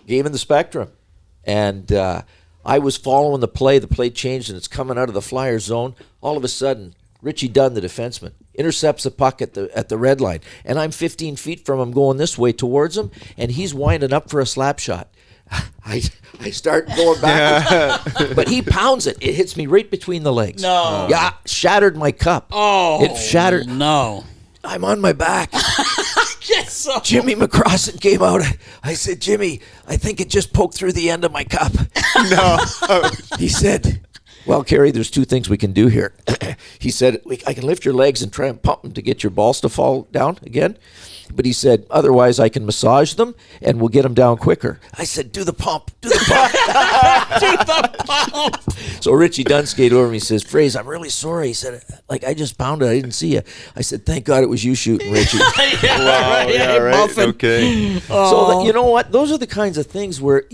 game in the Spectrum, and I was following the play. The play changed, and it's coming out of the Flyers zone. All of a sudden, Richie Dunn, the defenseman, intercepts the puck at the red line, and I'm 15 feet from him going this way towards him, and he's winding up for a slap shot. I start going backwards, but he pounds it. It hits me right between the legs. No. Yeah, shattered my cup. Oh, it shattered. No. I'm on my back. Yes, so. Jimmy McCrossan came out. I said, Jimmy, I think it just poked through the end of my cup. No. He said, well, Kerry, there's two things we can do here. He said, I can lift your legs and try and pump them to get your balls to fall down again. But he said, otherwise I can massage them and we'll get them down quicker. I said, do the pump. Do the pump. Do the pump. So Richie Dunn skated over me. He says, Fraser, I'm really sorry. He said, I just pounded. I didn't see you. I said, thank God it was you shooting, Richie. Wow. Yeah, right. Muffin. Okay. So you know what? Those are the kinds of things where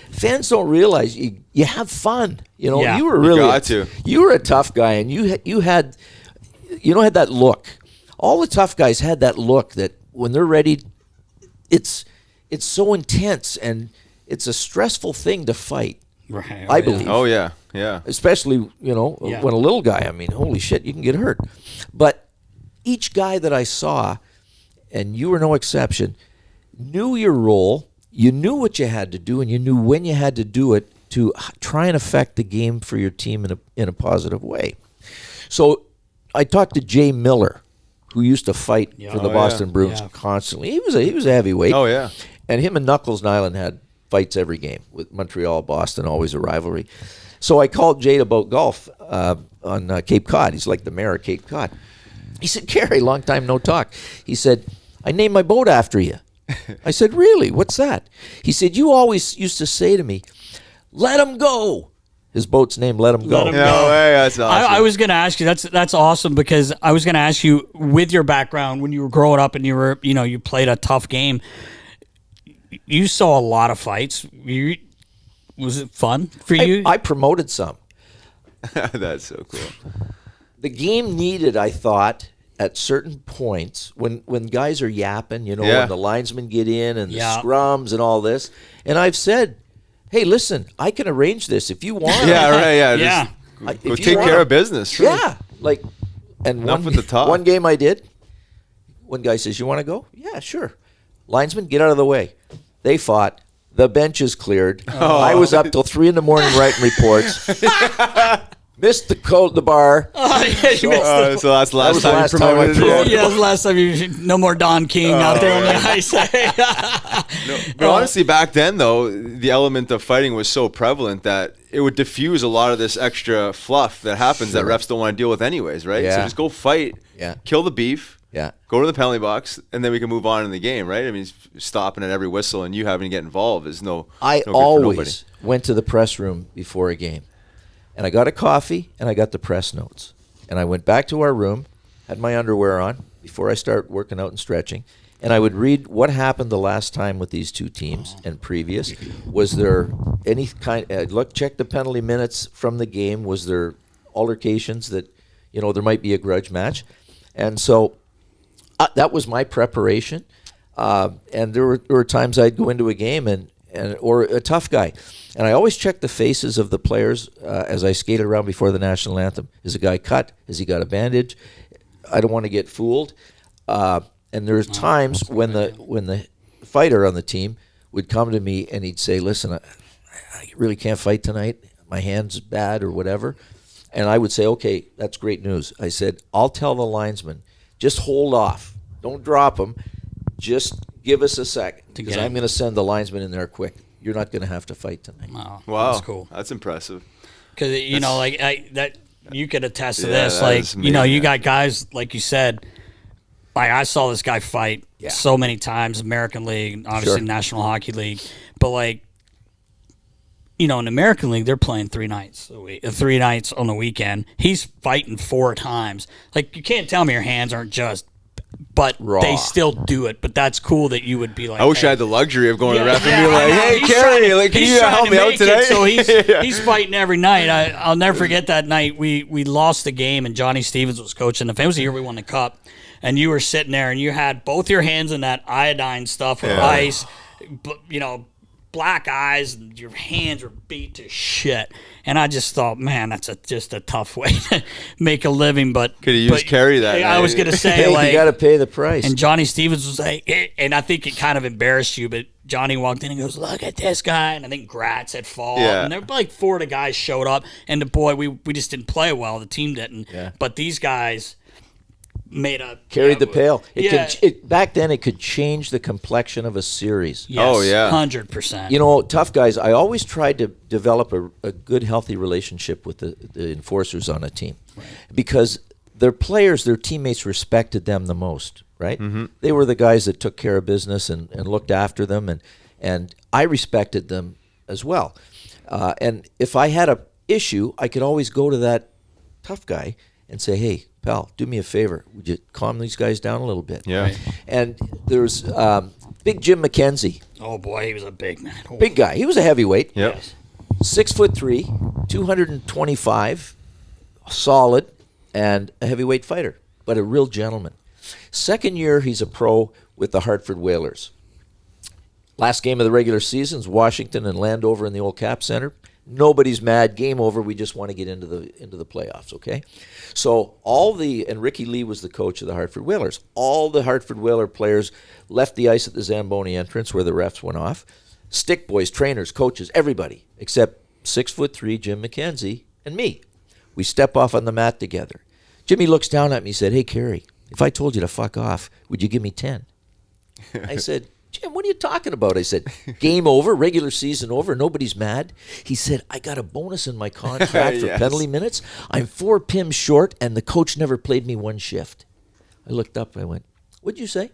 fans don't realize you have fun. You know, Yeah. you were really got to. You were a tough guy, and you had that look. All the tough guys had that look that when they're ready, it's so intense and it's a stressful thing to fight. Right. I believe. Oh yeah. Yeah. Especially, Yeah. when a little guy, I mean, holy shit, you can get hurt. But each guy that I saw, and you were no exception, knew your role, you knew what you had to do, and you knew when you had to do it to try and affect the game for your team in a positive way. So I talked to Jay Miller, who used to fight for the Boston Bruins constantly. He was a heavyweight. Oh yeah. And him and Knuckles Nyland had fights every game with Montreal, Boston, always a rivalry. So I called Jade about golf on Cape Cod. He's like the mayor of Cape Cod. He said, Kerry, long time no talk. He said, I named my boat after you. I said, really? What's that? He said, you always used to say to me, let him go. His boat's named Let 'Em Go. Let 'Em No way. That's awesome. I was going to ask you. That's awesome because I was going to ask you with your background when you were growing up and you played a tough game. You saw a lot of fights. Was it fun for you? I promoted some. That's so cool. The game needed, I thought, at certain points when guys are yapping, Yeah. when the linesmen get in and the Yeah. scrums and all this. And I've said, hey, listen, I can arrange this if you want. Yeah. Right. Yeah. Yeah. Just If go you take wanna- care of business. Yeah. Like, and Enough with the talk. one game I did, one guy says, you want to go? Yeah, sure. Linesman, get out of the way. They fought. The bench is cleared. I was up till 3 a.m. writing reports. Missed the bar. So that's the last was the time last you time I promoted it. promoted. Yeah, that was the last time no more Don King out there on the ice. But honestly, back then, though, the element of fighting was so prevalent that it would diffuse a lot of this extra fluff that happens that refs don't want to deal with anyways, right? So Yeah. just go fight, kill the beef, go to the penalty box, and then we can move on in the game, right? I mean, stopping at every whistle and you having to get involved is no I good for nobody. always went to the press room before a game. And I got a coffee and I got the press notes. And I went back to our room, had my underwear on before I start working out and stretching. And I would read what happened the last time with these two teams and previous. Was there any kind check the penalty minutes from the game. Was there altercations that, there might be a grudge match? And so that was my preparation. And there were times I'd go into a game or a tough guy. And I always check the faces of the players as I skated around before the national anthem. Is a guy cut? Has he got a bandage? I don't want to get fooled. And there's times when the fighter on the team would come to me and he'd say, listen, I really can't fight tonight. My hand's bad or whatever. And I would say, okay, that's great news. I said, I'll tell the linesman, just hold off. Don't drop him. Just give us a second because I'm going to send the linesman in there quick. You're not going to have to fight tonight. Wow, that's cool. That's impressive. Because that you could attest to Yeah, this. that Like is amazing. you got guys like you said. Like I saw this guy fight so many times, American League, obviously National Hockey League, but in American League they're playing 3 nights a week, 3 nights on the weekend. He's fighting 4 times. Like you can't tell me your hands aren't just but Raw. they still do it. But that's cool that you would be like, I wish hey, I had the luxury of going to the ref and yeah, being I like, know. "Hey, He's Kerry, trying- like, can he's you trying help to me out make tonight?" it, so Yeah. he's fighting every night. I'll never forget that night. We lost the game, and Johnny Stevens was coaching. The famous year we won the cup, and you were sitting there, and you had both your hands in that iodine stuff with ice, black eyes, and your hands were beat to shit. And I just thought, man, that's just a tough way to make a living. But Could have used Kerry that I night. was gonna say, Hey, like, you got to pay the price. and Johnny Stevens was like, and I think it kind of embarrassed you, but Johnny walked in and goes, "Look at this guy," and I think Gratz had fallen. Yeah. And there were like 4 of the guys showed up, and the boy, we just didn't play well. The team didn't. Yeah. But these guys carried the pail. Yeah. Back then, it could change the complexion of a series. Yes, Oh, yeah. 100%. You know, tough guys, I always tried to develop a good, healthy relationship with the enforcers on a team because their players, their teammates respected them the most, right? Mm-hmm. They were the guys that took care of business and looked after them, and I respected them as well. And if I had a issue, I could always go to that tough guy and say, "Hey, pal, do me a favor. Would you calm these guys down a little bit?" Yeah. Right. And there's Big Jim McKenzie. Oh, boy, he was a big man. Oh. Big guy. He was a heavyweight. Yep. Yes. 6'3", 225, solid, and a heavyweight fighter, but a real gentleman. Second year, he's a pro with the Hartford Whalers. Last game of the regular season is Washington and Landover in the old Cap Center. Nobody's mad. Game over. We just want to get into the playoffs, okay? So and Ricky Lee was the coach of the Hartford Whalers. All the Hartford Whaler players left the ice at the Zamboni entrance where the refs went off. Stick boys, trainers, coaches, everybody, except 6'3" Jim McKenzie and me. We step off on the mat together. Jimmy looks down at me and said, "Hey, Kerry, if I told you to fuck off, would you give me 10? I said, "Jim, what are you talking about?" I said, "Game over, regular season over, nobody's mad." He said, "I got a bonus in my contract for Yes. penalty minutes. I'm 4 PIMs short, and the coach never played me one shift." I looked up and I went, "What'd you say?"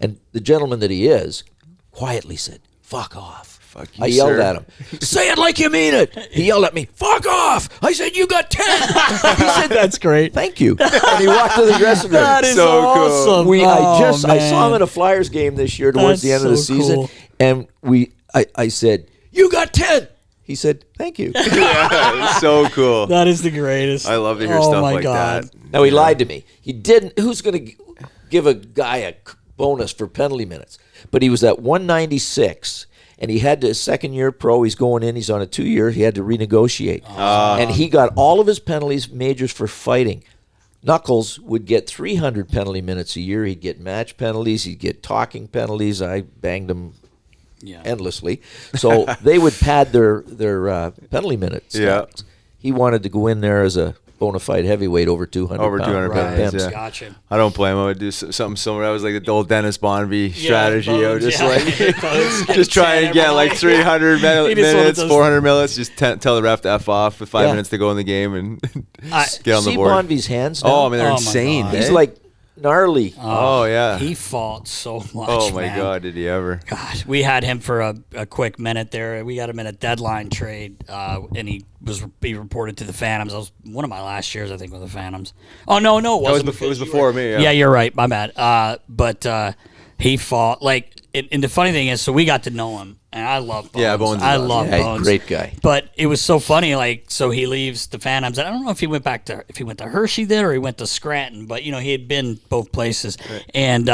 And the gentleman that he is quietly said, "Fuck off." Fuck you, I yelled sir. at him, "Say it like you mean it." He yelled at me, "Fuck off." I said, "You got 10. He said, That's great. "Thank you." And he walked to the dressing room. That is So cool. awesome. I saw him man. at a Flyers game this year towards the That's end of the so season, cool. and I said, "You got 10." He said, "Thank you." Yeah, it's so cool. That is the greatest. I love to hear oh stuff my like God. that. Now he lied to me. He didn't. Who's going to give a guy a bonus for penalty minutes? But he was at 196, and he had to second year pro. He's going in. He's on a 2-year. He had to renegotiate, and he got all of his penalties majors for fighting. Knuckles would get 300 penalty minutes a year. He'd get match penalties. He'd get talking penalties. I banged him endlessly. So they would pad their penalty minutes. Yeah. He wanted to go in there as a bona fide heavyweight over 200 Over pounds. 200 pounds, Pimps. yeah. Gotcha. I don't blame him. I would do something similar. That was like the old Dennis Bonvie strategy. I would just just try and get like 300 minutes, 400 minutes. Just tell the ref to F off with 5 minutes to go in the game and get on the See board. Bonvie's hands now? Oh, I mean, they're Oh, my insane. God. He's eh? like gnarly. Oh, yeah. He fought so much. Oh, my man. God, did he ever. God, we had him for a quick minute there. We got him in a deadline trade, and he reported to the Phantoms. That was one of my last years, I think, with the Phantoms. Oh no, it wasn't. It was before me. Yeah, you're right. My bad. But he fought and the funny thing is, so we got to know him, and I love Bones. Yeah, Bones is I awesome. love Yeah, Bones. great guy. But it was so funny. So he leaves the Phantoms, and I don't know if he went to Hershey then or he went to Scranton, but he had been both places, and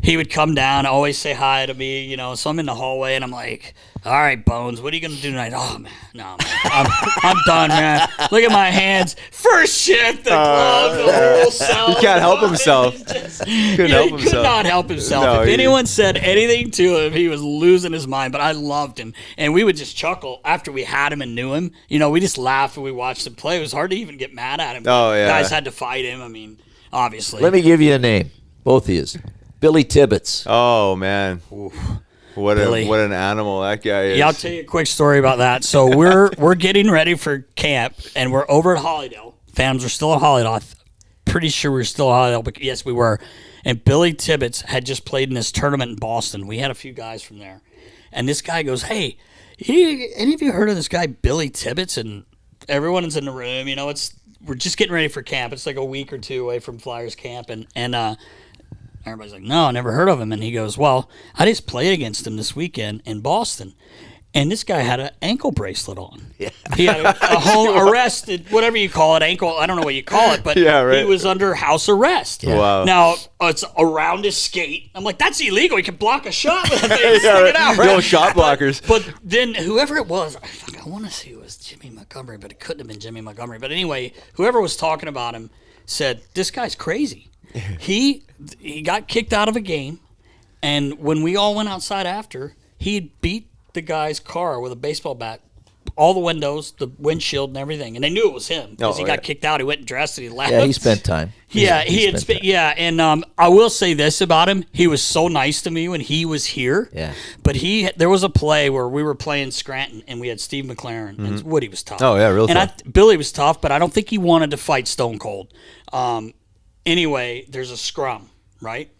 he would come down, always say hi to me. So I'm in the hallway, and I'm like, "All right, Bones, what are you gonna do tonight?" "Oh man, no, man, I'm done, man. Look at my hands. First shift, the glove, the whole cell. He can't help himself. Couldn't help He could himself. not help himself. No, if he- anyone said anything to him, he was losing his mind. But I loved him, and we would just chuckle after we had him and knew him. We just laughed when we watched him play. It was hard to even get mad at him. Oh, yeah. Guys had to fight him. I mean, obviously. Let me give you a name, both of you. Billy Tibbetts. Oh, man. What Billy. an animal that guy is. Yeah, I'll tell you a quick story about that. So we're getting ready for camp, and we're over at Hollydale. Phantoms are still at Hollydale. Pretty sure we're still at Hollydale, but yes, we were. And Billy Tibbetts had just played in this tournament in Boston. We had a few guys from there. And this guy goes, "Hey, any of you heard of this guy, Billy Tibbetts?" And everyone is in the room. We're just getting ready for camp. It's like a week or two away from Flyers camp. And Everybody's like, no, I never heard of him. And he goes, well, I just played against him this weekend in Boston. And this guy had an ankle bracelet on. Yeah. He had a home arrested, whatever you call it, ankle. I don't know what you call it, but he was under house arrest. Yeah. Wow. Now, it's around his skate. I'm like, that's illegal. You can block a shot with it. Stick it out, right? No shot blockers. But then whoever it was, I want to say it was Jimmy Montgomery, but it couldn't have been Jimmy Montgomery. But anyway, whoever was talking about him said, this guy's crazy. He got kicked out of a game, and when we all went outside after, he beat the guy's car with a baseball bat, all the windows, the windshield, and everything, and they knew it was him because he got kicked out. He went and dressed, and he left. Yeah, he spent time. He had spent. Yeah, and I will say this about him: he was so nice to me when he was here. Yeah. But there was a play where we were playing Scranton, and we had Steve McLaren, and Woody was tough. Oh yeah, real tough. Billy was tough, but I don't think he wanted to fight Stone Cold. Anyway, there's a scrum, right?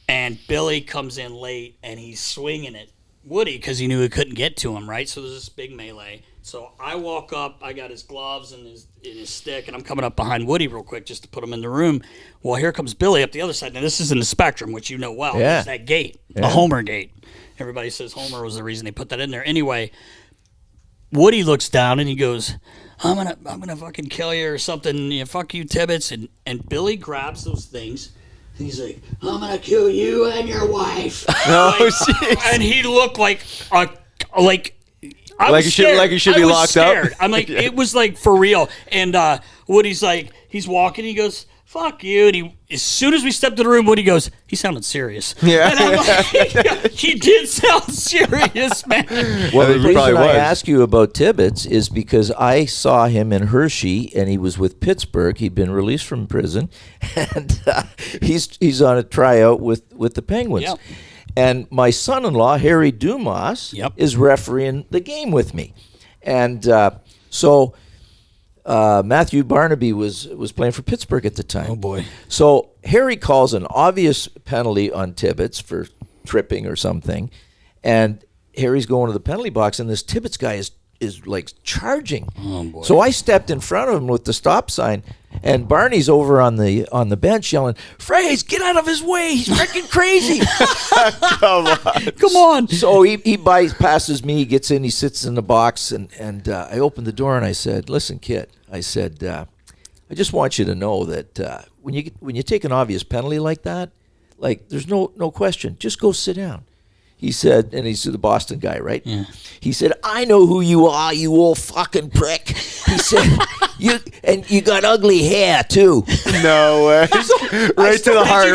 And Billy comes in late, and he's swinging at Woody because he knew he couldn't get to him, right? So there's this big melee. So I walk up, I got his gloves and his stick, and I'm coming up behind Woody real quick just to put him in the room. Well, here comes Billy up the other side. Now, this is in the Spectrum, which you know well. Yeah. There's that gate, the Homer gate. Everybody says Homer was the reason they put that in there. Anyway, Woody looks down, and he goes, I'm gonna fucking kill you or something. Yeah, fuck you, Tibbetts. And Billy grabs those things. He's like, I'm going to kill you and your wife. And he looked like you should be locked up. I'm like, it was like for real. And Woody's like, he's walking. He goes, fuck you. And as soon as we stepped in the room, Woody goes, he sounded serious. Yeah. And I'm like, he did sound serious, man. Well, the reason I was. ask you about Tibbetts is because I saw him in Hershey, and he was with Pittsburgh. He'd been released from prison, and he's on a tryout with the Penguins. Yep. And my son-in-law, Harry Dumas, is refereeing the game with me. And so Matthew Barnaby was playing for Pittsburgh at the time. Oh, boy. So Harry calls an obvious penalty on Tibbetts for tripping or something, and Harry's going to the penalty box, and this Tibbetts guy is like charging. Oh, boy. So I stepped in front of him with the stop sign, and Barney's over on the bench yelling, "Fraser, get out of his way! He's freaking crazy!" Come on. So he bypasses me, he gets in, he sits in the box, and I opened the door and I said, "Listen, kid," I said, "I just want you to know that when you take an obvious penalty like that, like there's no question, just go sit down." He said, and he's the Boston guy, right? Yeah. He said, "I know who you are, you old fucking prick." He said, you got ugly hair too." No way. Right to the heart.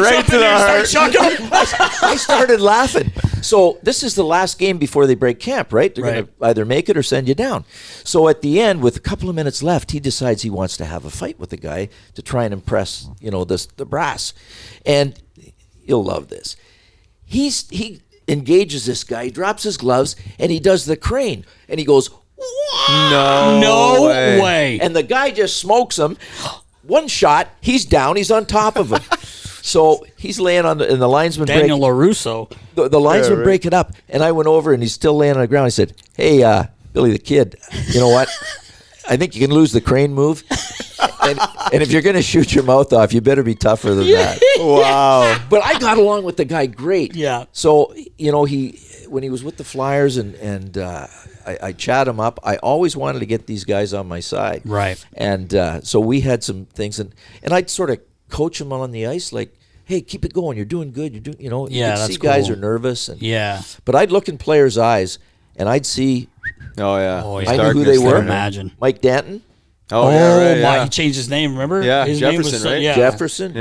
I started laughing. So this is the last game before they break camp, right? They're going to either make it or send you down. So at the end, with a couple of minutes left, he decides he wants to have a fight with the guy to try and impress, the brass. And you'll love this. He engages this guy, he drops his gloves, and he does the crane. And he goes, "Whoa!" No way. And the guy just smokes him. One shot, he's down, he's on top of him. So he's laying and the linesman Daniel LaRusso. The linesman break it up, and I went over, and he's still laying on the ground. I said, "Hey, Billy the Kid, you know what? I think you can lose the crane move. And if you're going to shoot your mouth off, you better be tougher than that." Wow. But I got along with the guy great. Yeah. So, when he was with the Flyers and I chat him up, I always wanted to get these guys on my side. Right. And so we had some things, and I'd sort of coach him on the ice, like, "Hey, keep it going. You're doing good. You're doing, you could that's see guys cool. are nervous. But I'd look in players' eyes, and I'd see, Oh yeah. I knew who they were. Imagine. Mike Danton. Oh yeah. Right, He changed his name, remember? Yeah, his Jefferson, name was, right? Jefferson,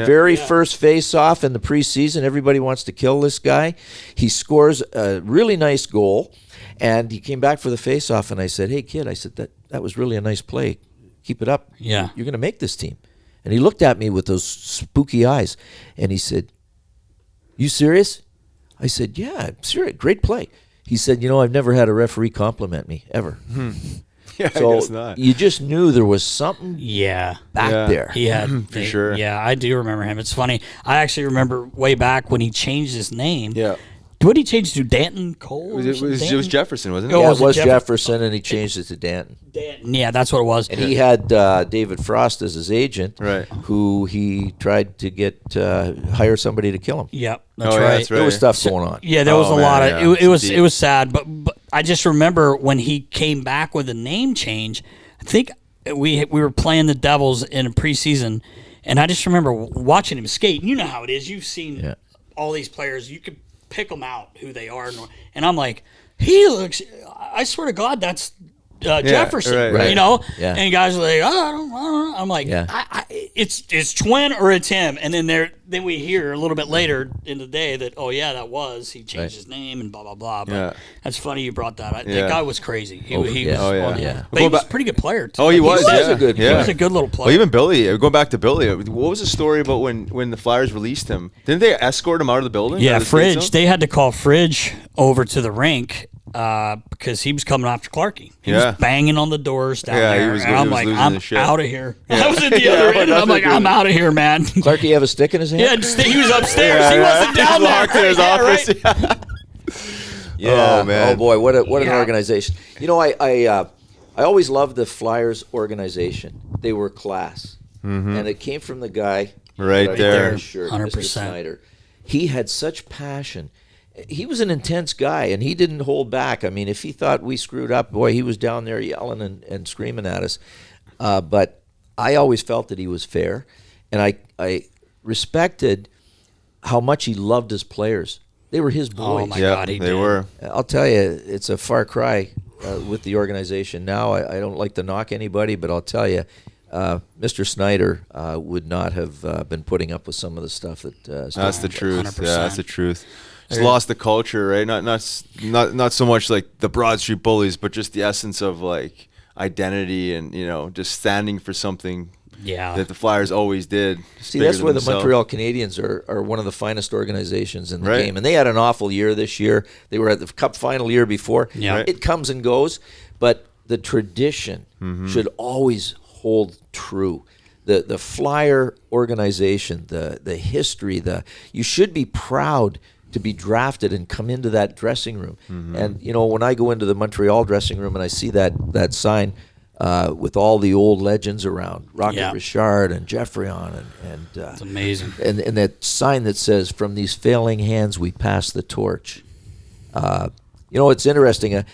first face-off in the preseason. Everybody wants to kill this guy. He scores a really nice goal, and he came back for the face-off, and I said, "Hey, kid," I said, that was really a nice play. Keep it up. Yeah. You're going to make this team. And he looked at me with those spooky eyes, and he said, "You serious?" I said, "Yeah, I'm serious. Great play." He said, "I've never had a referee compliment me, ever." Yeah, So I guess not. you just knew there was something back there. He had For sure. Yeah, I do remember him. It's funny. I actually remember way back when he changed his name. Yeah. What did he change to? Danton Cole? It was Jefferson, wasn't it? Oh, Yeah, was it was it Jefferson, and he changed it to Danton. Danton. Yeah, that's what it was. And he had David Frost as his agent, Right. who he tried to get hire somebody to kill him. Yep, that's Oh, yeah, right. that's right. There was stuff going on. Yeah, there was a Oh, lot man, of yeah. it was Deep. it was sad, but I just remember when he came back with a name change. I think we were playing the Devils in a preseason, and I just remember watching him skate. And you know how it is. You've seen all these players. You could pick them out who they are, and I'm like, he looks. I swear to God, that's Jefferson. right. You know, Yeah. and guys are like, oh, I don't know. I'm like, Yeah. it's twin or it's him, and then we hear a little bit later in the day that that was he changed his name and blah blah blah. But that's funny you brought that. That guy was crazy. He was yeah. but he was a pretty good player too. Oh, he was. was yeah. a good He was a good little player. Well, even Billy. Going back to Billy, what was the story about when the Flyers released him? Didn't they escort him out of the building? Yeah, Out of the skate Fridge. zone? They had to call Fridge over to the rink because he was coming after Clarkie. He was banging on the doors down Yeah, he there. was- and he I'm was like, losing I'm his shit. out of here. I was at the other end. I'm like, I'm out of here, man. Clarkie have a stick in his hand? Yeah, he was upstairs. He wasn't down there. Locked in his Yeah, office. right. Yeah. Oh, man. Oh boy, what an Yeah. organization. You know, I always loved the Flyers organization. They were class, and it came from the guy Right that I there. wear his shirt, 100%. Mr. Snider. He had such passion. He was an intense guy, and he didn't hold back. I mean, if he thought we screwed up, boy, he was down there yelling and screaming at us. But I always felt that he was fair, and I respected how much he loved his players. They were his boys. Oh my Yeah, God, he they did. were. I'll tell you, it's a far cry with the organization now. I don't like to knock anybody, but I'll tell you, Mr. Snider would not have been putting up with some of the stuff that. That's the truth. 100%. Yeah, that's the truth. It's lost the culture, right? Not so much like the Broad Street Bullies, but just the essence of like identity and just standing for something. Yeah. That the Flyers always did. See, that's why the Montreal Canadiens are one of the finest organizations in the game. And they had an awful year this year. They were at the Cup final year before. Yeah. Right. It comes and goes, but the tradition should always hold true. The Flyer organization, the history, you should be proud to be drafted and come into that dressing room. And, when I go into the Montreal dressing room and I see that sign with all the old legends around, Rocket Richard and Geoffrion, and It's amazing. and that sign that says, "From these failing hands we pass the torch." It's interesting.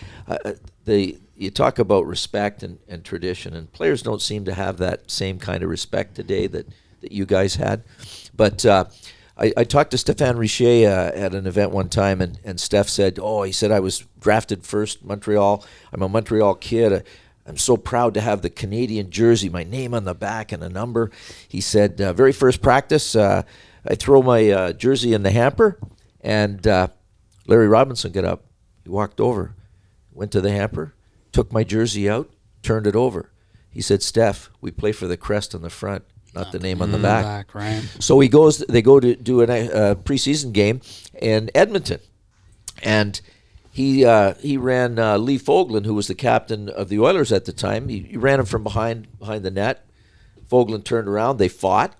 You talk about respect and tradition, and players don't seem to have that same kind of respect today that you guys had. But I talked to Stéphane Richer at an event one time, and Steph said, he said, I was drafted first, Montreal. I'm a Montreal kid. I'm so proud to have the Canadian jersey, my name on the back and a number. He said, very first practice, I throw my jersey in the hamper, and Larry Robinson got up. He walked over, went to the hamper, took my jersey out, turned it over. He said, Steph, we play for the crest on the front, not the name on the back. Right. So they go to do a preseason game in Edmonton, and he ran Lee Foglin, who was the captain of the Oilers at the time. He ran him from behind the net. Foglin turned around. They fought.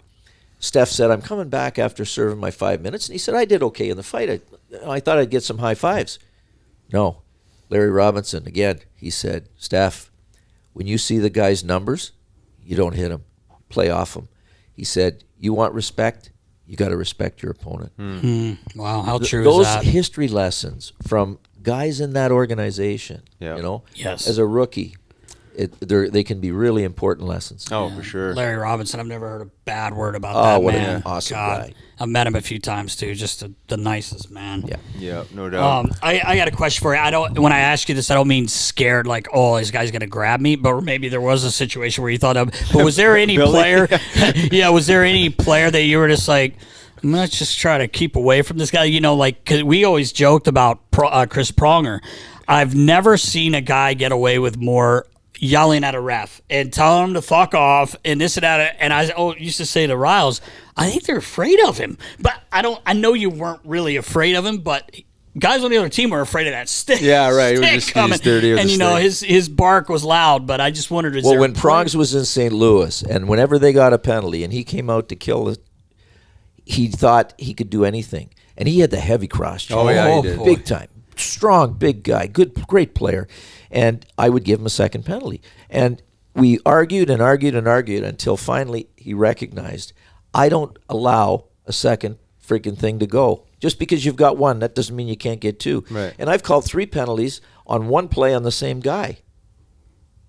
Steph said, I'm coming back after serving my 5 minutes. And he said, I did okay in the fight. I thought I'd get some high fives. No. Larry Robinson, again, he said, Steph, when you see the guy's numbers, you don't hit him. Play off him. He said, you want respect? You got to respect your opponent. Wow, how true Those is that? history lessons from guys in that organization, Yes. as a rookie, they can be really important lessons. Oh, for sure. Larry Robinson, I've never heard a bad word about Oh, that what man. an awesome God. guy. I've met him a few times too. Just the nicest man. Yeah. Yeah, no doubt. I got a question for you. When I ask you this, I don't mean scared, like, this guy's gonna grab me, but maybe there was a situation where you thought of. But was there any player? Was there any player that you were just like, let's just try to keep away from this guy? Cause we always joked about Chris Pronger. I've never seen a guy get away with more yelling at a ref and telling him to fuck off and this and that. And I used to say to Riles, I think they're afraid of him. But I know you weren't really afraid of him, but guys on the other team were afraid of that stick. Yeah, right. It was stick just coming. dirty with And the stick. his bark was loud, but I just wondered, When Prongs was in St. Louis, and whenever they got a penalty and he came out to kill it, he thought he could do anything. And he had the heavy cross check. Oh, yeah, he did. Big time. Strong, big guy. Great player. And I would give him a second penalty. And we argued and argued and argued until finally he recognized, I don't allow a second freaking thing to go. Just because you've got one, that doesn't mean you can't get two. Right. And I've called 3 penalties on one play on the same guy.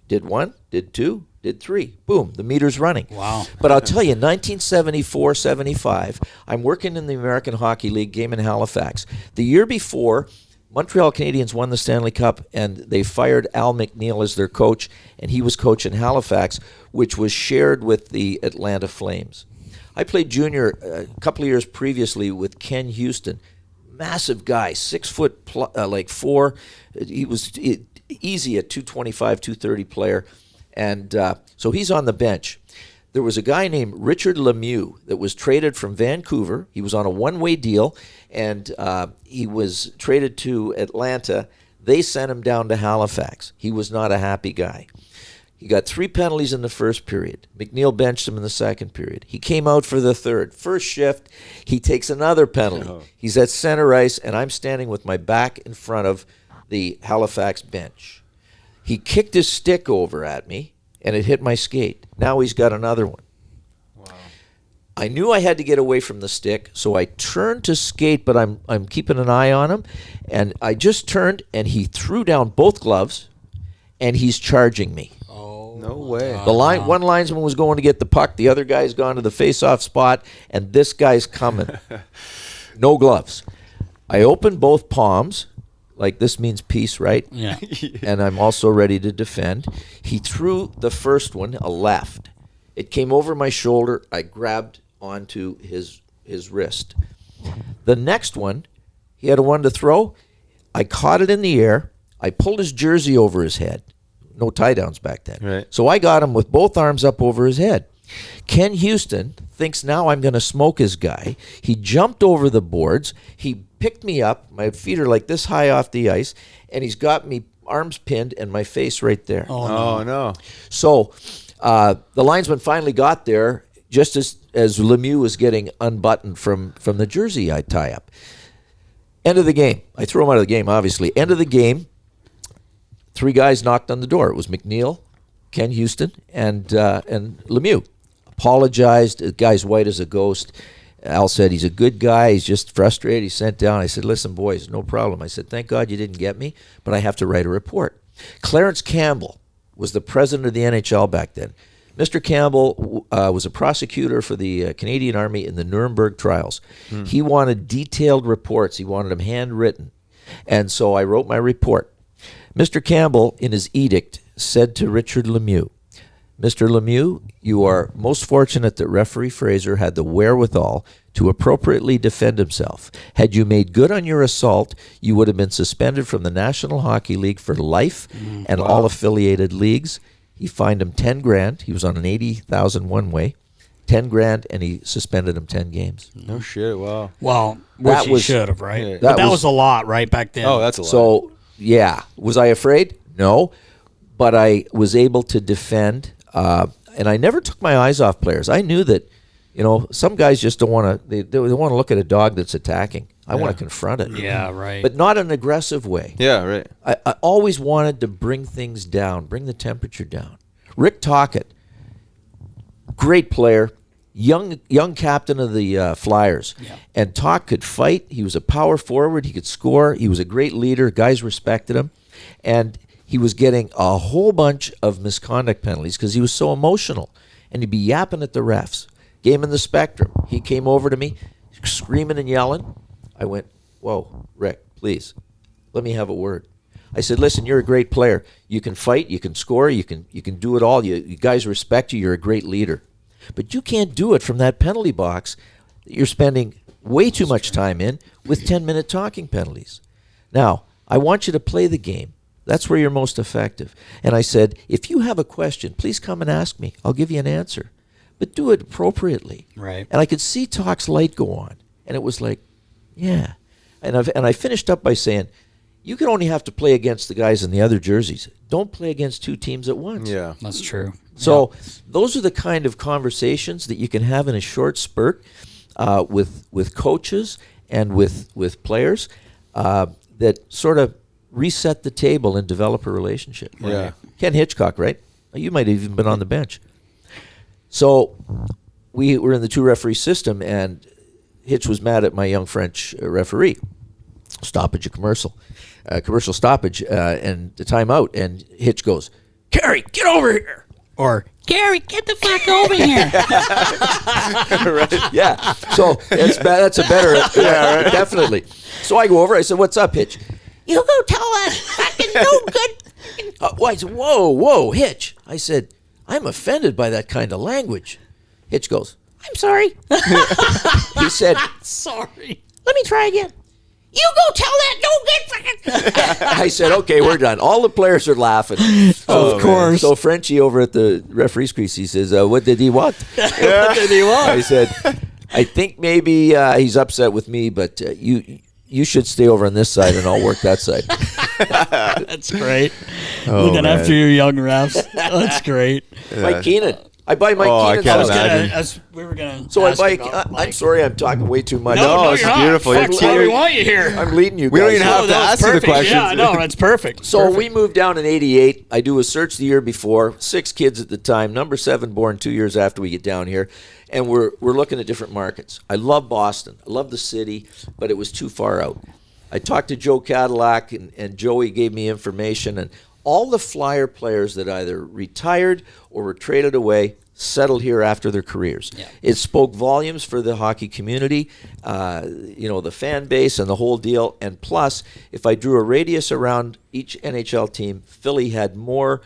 Did 1, did 2, did 3. Boom, the meter's running. Wow. But I'll tell you, 1974-75, I'm working in the American Hockey League game in Halifax. The year before, Montreal Canadiens won the Stanley Cup, and they fired Al McNeil as their coach, and he was coaching Halifax, which was shared with the Atlanta Flames. I played junior a couple of years previously with Ken Houston. Massive guy, 6 foot, 4. He was easy at 225, 230 player. And so he's on the bench. There was a guy named Richard Lemieux that was traded from Vancouver. He was on a one-way deal, and he was traded to Atlanta. They sent him down to Halifax. He was not a happy guy. He got 3 penalties in the first period. McNeil benched him in the second period. He came out for the third. First shift, he takes another penalty. Oh. He's at center ice, and I'm standing with my back in front of the Halifax bench. He kicked his stick over at me, and it hit my skate. Now he's got another one. Wow. I knew I had to get away from the stick, so I turned to skate, but I'm keeping an eye on him. And I just turned, and he threw down both gloves, and he's charging me. No way. One linesman was going to get the puck. The other guy's gone to the face-off spot, and this guy's coming. No gloves. I opened both palms, like this means peace, right? Yeah. And I'm also ready to defend. He threw the first one a left. It came over my shoulder. I grabbed onto his wrist. The next one, he had a one to throw. I caught it in the air. I pulled his jersey over his head. No tie-downs back then. Right. So I got him with both arms up over his head. Ken Houston thinks now I'm going to smoke his guy. He jumped over the boards. He picked me up. My feet are like this high off the ice, and he's got me arms pinned and my face right there. Oh, no. So the linesman finally got there just as Lemieux was getting unbuttoned from the jersey I tie up. End of the game. I threw him out of the game, obviously. End of the game. 3 guys knocked on the door. It was McNeil, Ken Houston, and Lemieux. Apologized. The guy's white as a ghost. Al said, he's a good guy. He's just frustrated. He's sent down. I said, listen, boys, no problem. I said, thank God you didn't get me, but I have to write a report. Clarence Campbell was the president of the NHL back then. Mr. Campbell was a prosecutor for the Canadian Army in the Nuremberg trials. He wanted detailed reports. He wanted them handwritten. And so I wrote my report. Mr. Campbell, in his edict, said to Richard Lemieux, Mr. Lemieux, you are most fortunate that referee Fraser had the wherewithal to appropriately defend himself. Had you made good on your assault, you would have been suspended from the National Hockey League for life and all affiliated leagues. He fined him $10,000. He was on an 80,000 one-way. $10,000, and he suspended him 10 games. No shit, wow. Well, which he should have, right? Yeah. But that was a lot, right, back then. Oh, that's a lot. So, yeah. Was I afraid? No. But I was able to defend, and I never took my eyes off players. I knew that, some guys just don't want to, they want to look at a dog that's attacking. I want to confront it. Yeah, right. But not in an aggressive way. Yeah, right. I always wanted to bring things down, bring the temperature down. Rick Tocchet, great player, young captain of the Flyers. Yeah. And Tock could fight. He was a power forward. He could score. He was a great leader. Guys respected him. And he was getting a whole bunch of misconduct penalties because he was so emotional. And he'd be yapping at the refs. Game in the Spectrum. He came over to me, screaming and yelling. I went, whoa, Rick, please, let me have a word. I said, listen, you're a great player. You can fight, you can score, you can do it all. You guys respect you. You're a great leader. But you can't do it from that penalty box that you're spending way too much time in with 10-minute talking penalties. Now, I want you to play the game. That's where you're most effective. And I said, if you have a question, please come and ask me. I'll give you an answer. But do it appropriately. Right. And I could see Tock's light go on. And it was like, yeah. And I finished up by saying, you can only have to play against the guys in the other jerseys. Don't play against 2 teams at once. Yeah. That's true. So those are the kind of conversations that you can have in a short spurt with coaches and with players that sort of reset the table and develop a relationship. Yeah. Ken Hitchcock, right? You might have even been on the bench. So we were in the 2-referee system, and Hitch was mad at my young French referee. Stoppage, a commercial stoppage, and the timeout. And Hitch goes, "Kerry, get over here!" Or Kerry, get the fuck over here. Right? Yeah. So that's a better, definitely. So I go over. I said, "What's up, Hitch?" "You go tell that fucking no good." I said, "Whoa, Hitch." I said, "I'm offended by that kind of language." Hitch goes, "I'm sorry." He said, Sorry. "Let me try again." "You go tell that no good fucking." I said, "Okay, we're done." All the players are laughing. Of course. So Frenchie over at the referee's crease, he says, "What did he want?" What did he want? I said, "I think maybe he's upset with me, but you should stay over on this side and I'll work that side." That's great. Oh, Looking man. after your young refs. That's great. Mike Keenan. I buy Mike Oh, I Keenan's can't house. imagine. We were gonna. So I ask buy. about Mike. I'm sorry, I'm talking way too much. No, it's you're not. beautiful. Fuck, You're why we cute. want you here. I'm leading you guys. We don't even have to that was ask you the perfect. questions. Yeah, no, that's perfect. So Perfect. we moved down in '88. I do a search the year before. 6 kids at the time. Number 7 born 2 years after we get down here, and we're looking at different markets. I love Boston. I love the city, but it was too far out. I talked to Joe Cadillac, and Joey gave me information, and all the Flyer players that either retired or were traded away settled here after their careers. Yeah. It spoke volumes for the hockey community, the fan base and the whole deal. And plus, if I drew a radius around each NHL team, Philly had more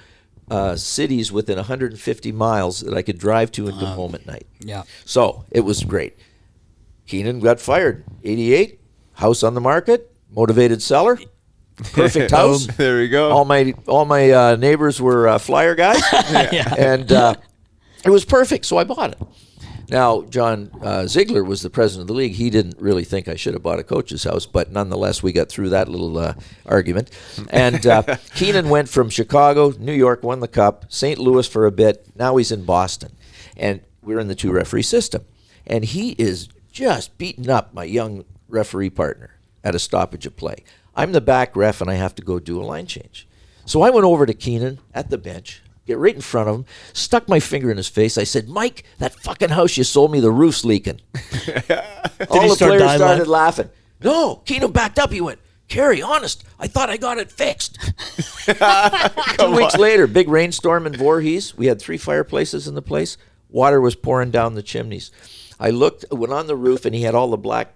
cities within 150 miles that I could drive to and come home at night. Yeah. So it was great. Keenan got fired. 88, house on the market, motivated seller, perfect house. There we go. All my neighbors were Flyer guys, and it was perfect. So I bought it. Now, John Ziegler was the president of the league. He didn't really think I should have bought a coach's house, but nonetheless, we got through that little argument. And Keenan went from Chicago, New York, won the Cup, St. Louis for a bit. Now he's in Boston, and we're in the 2-referee system. And he is just beating up my young referee partner at a stoppage of play. I'm the back ref, and I have to go do a line change. So I went over to Keenan at the bench, get right in front of him, stuck my finger in his face. I said, "Mike, that fucking house you sold me, the roof's leaking." All he the start players dying started laughing. No, Keenan backed up. He went, "Kerry, honest, I thought I got it fixed." 2 weeks later, big rainstorm in Voorhees. We had 3 fireplaces in the place. Water was pouring down the chimneys. I went on the roof, and he had all the black,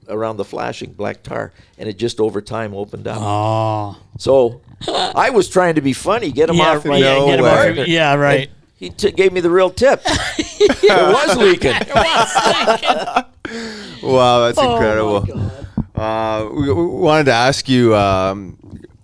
around the flashing black tar, and it just over time opened up. Oh. So I was trying to be funny, get him off. Right. No Get him way. off. Yeah, right. He gave me the real tip. It was leaking. Wow, that's incredible. We wanted to ask you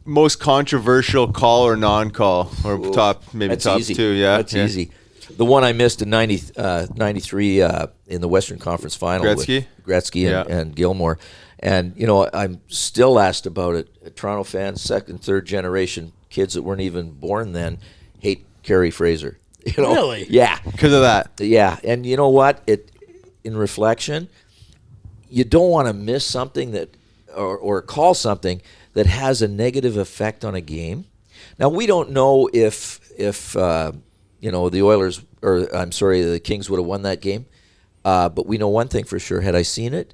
most controversial call or non-call, or top That's top easy. 2. Yeah, That's easy. The one I missed in 93 in the Western Conference Final Gretzky? with Gretzky and Gilmore. And, I'm still asked about it. Toronto fans, 2nd, 3rd generation kids that weren't even born then hate Kerry Fraser. Really? Yeah. because of that. Yeah. And you know what? In reflection, you don't want to miss something that or call something that has a negative effect on a game. Now, we don't know if the Oilers, the Kings would have won that game. But we know one thing for sure. Had I seen it,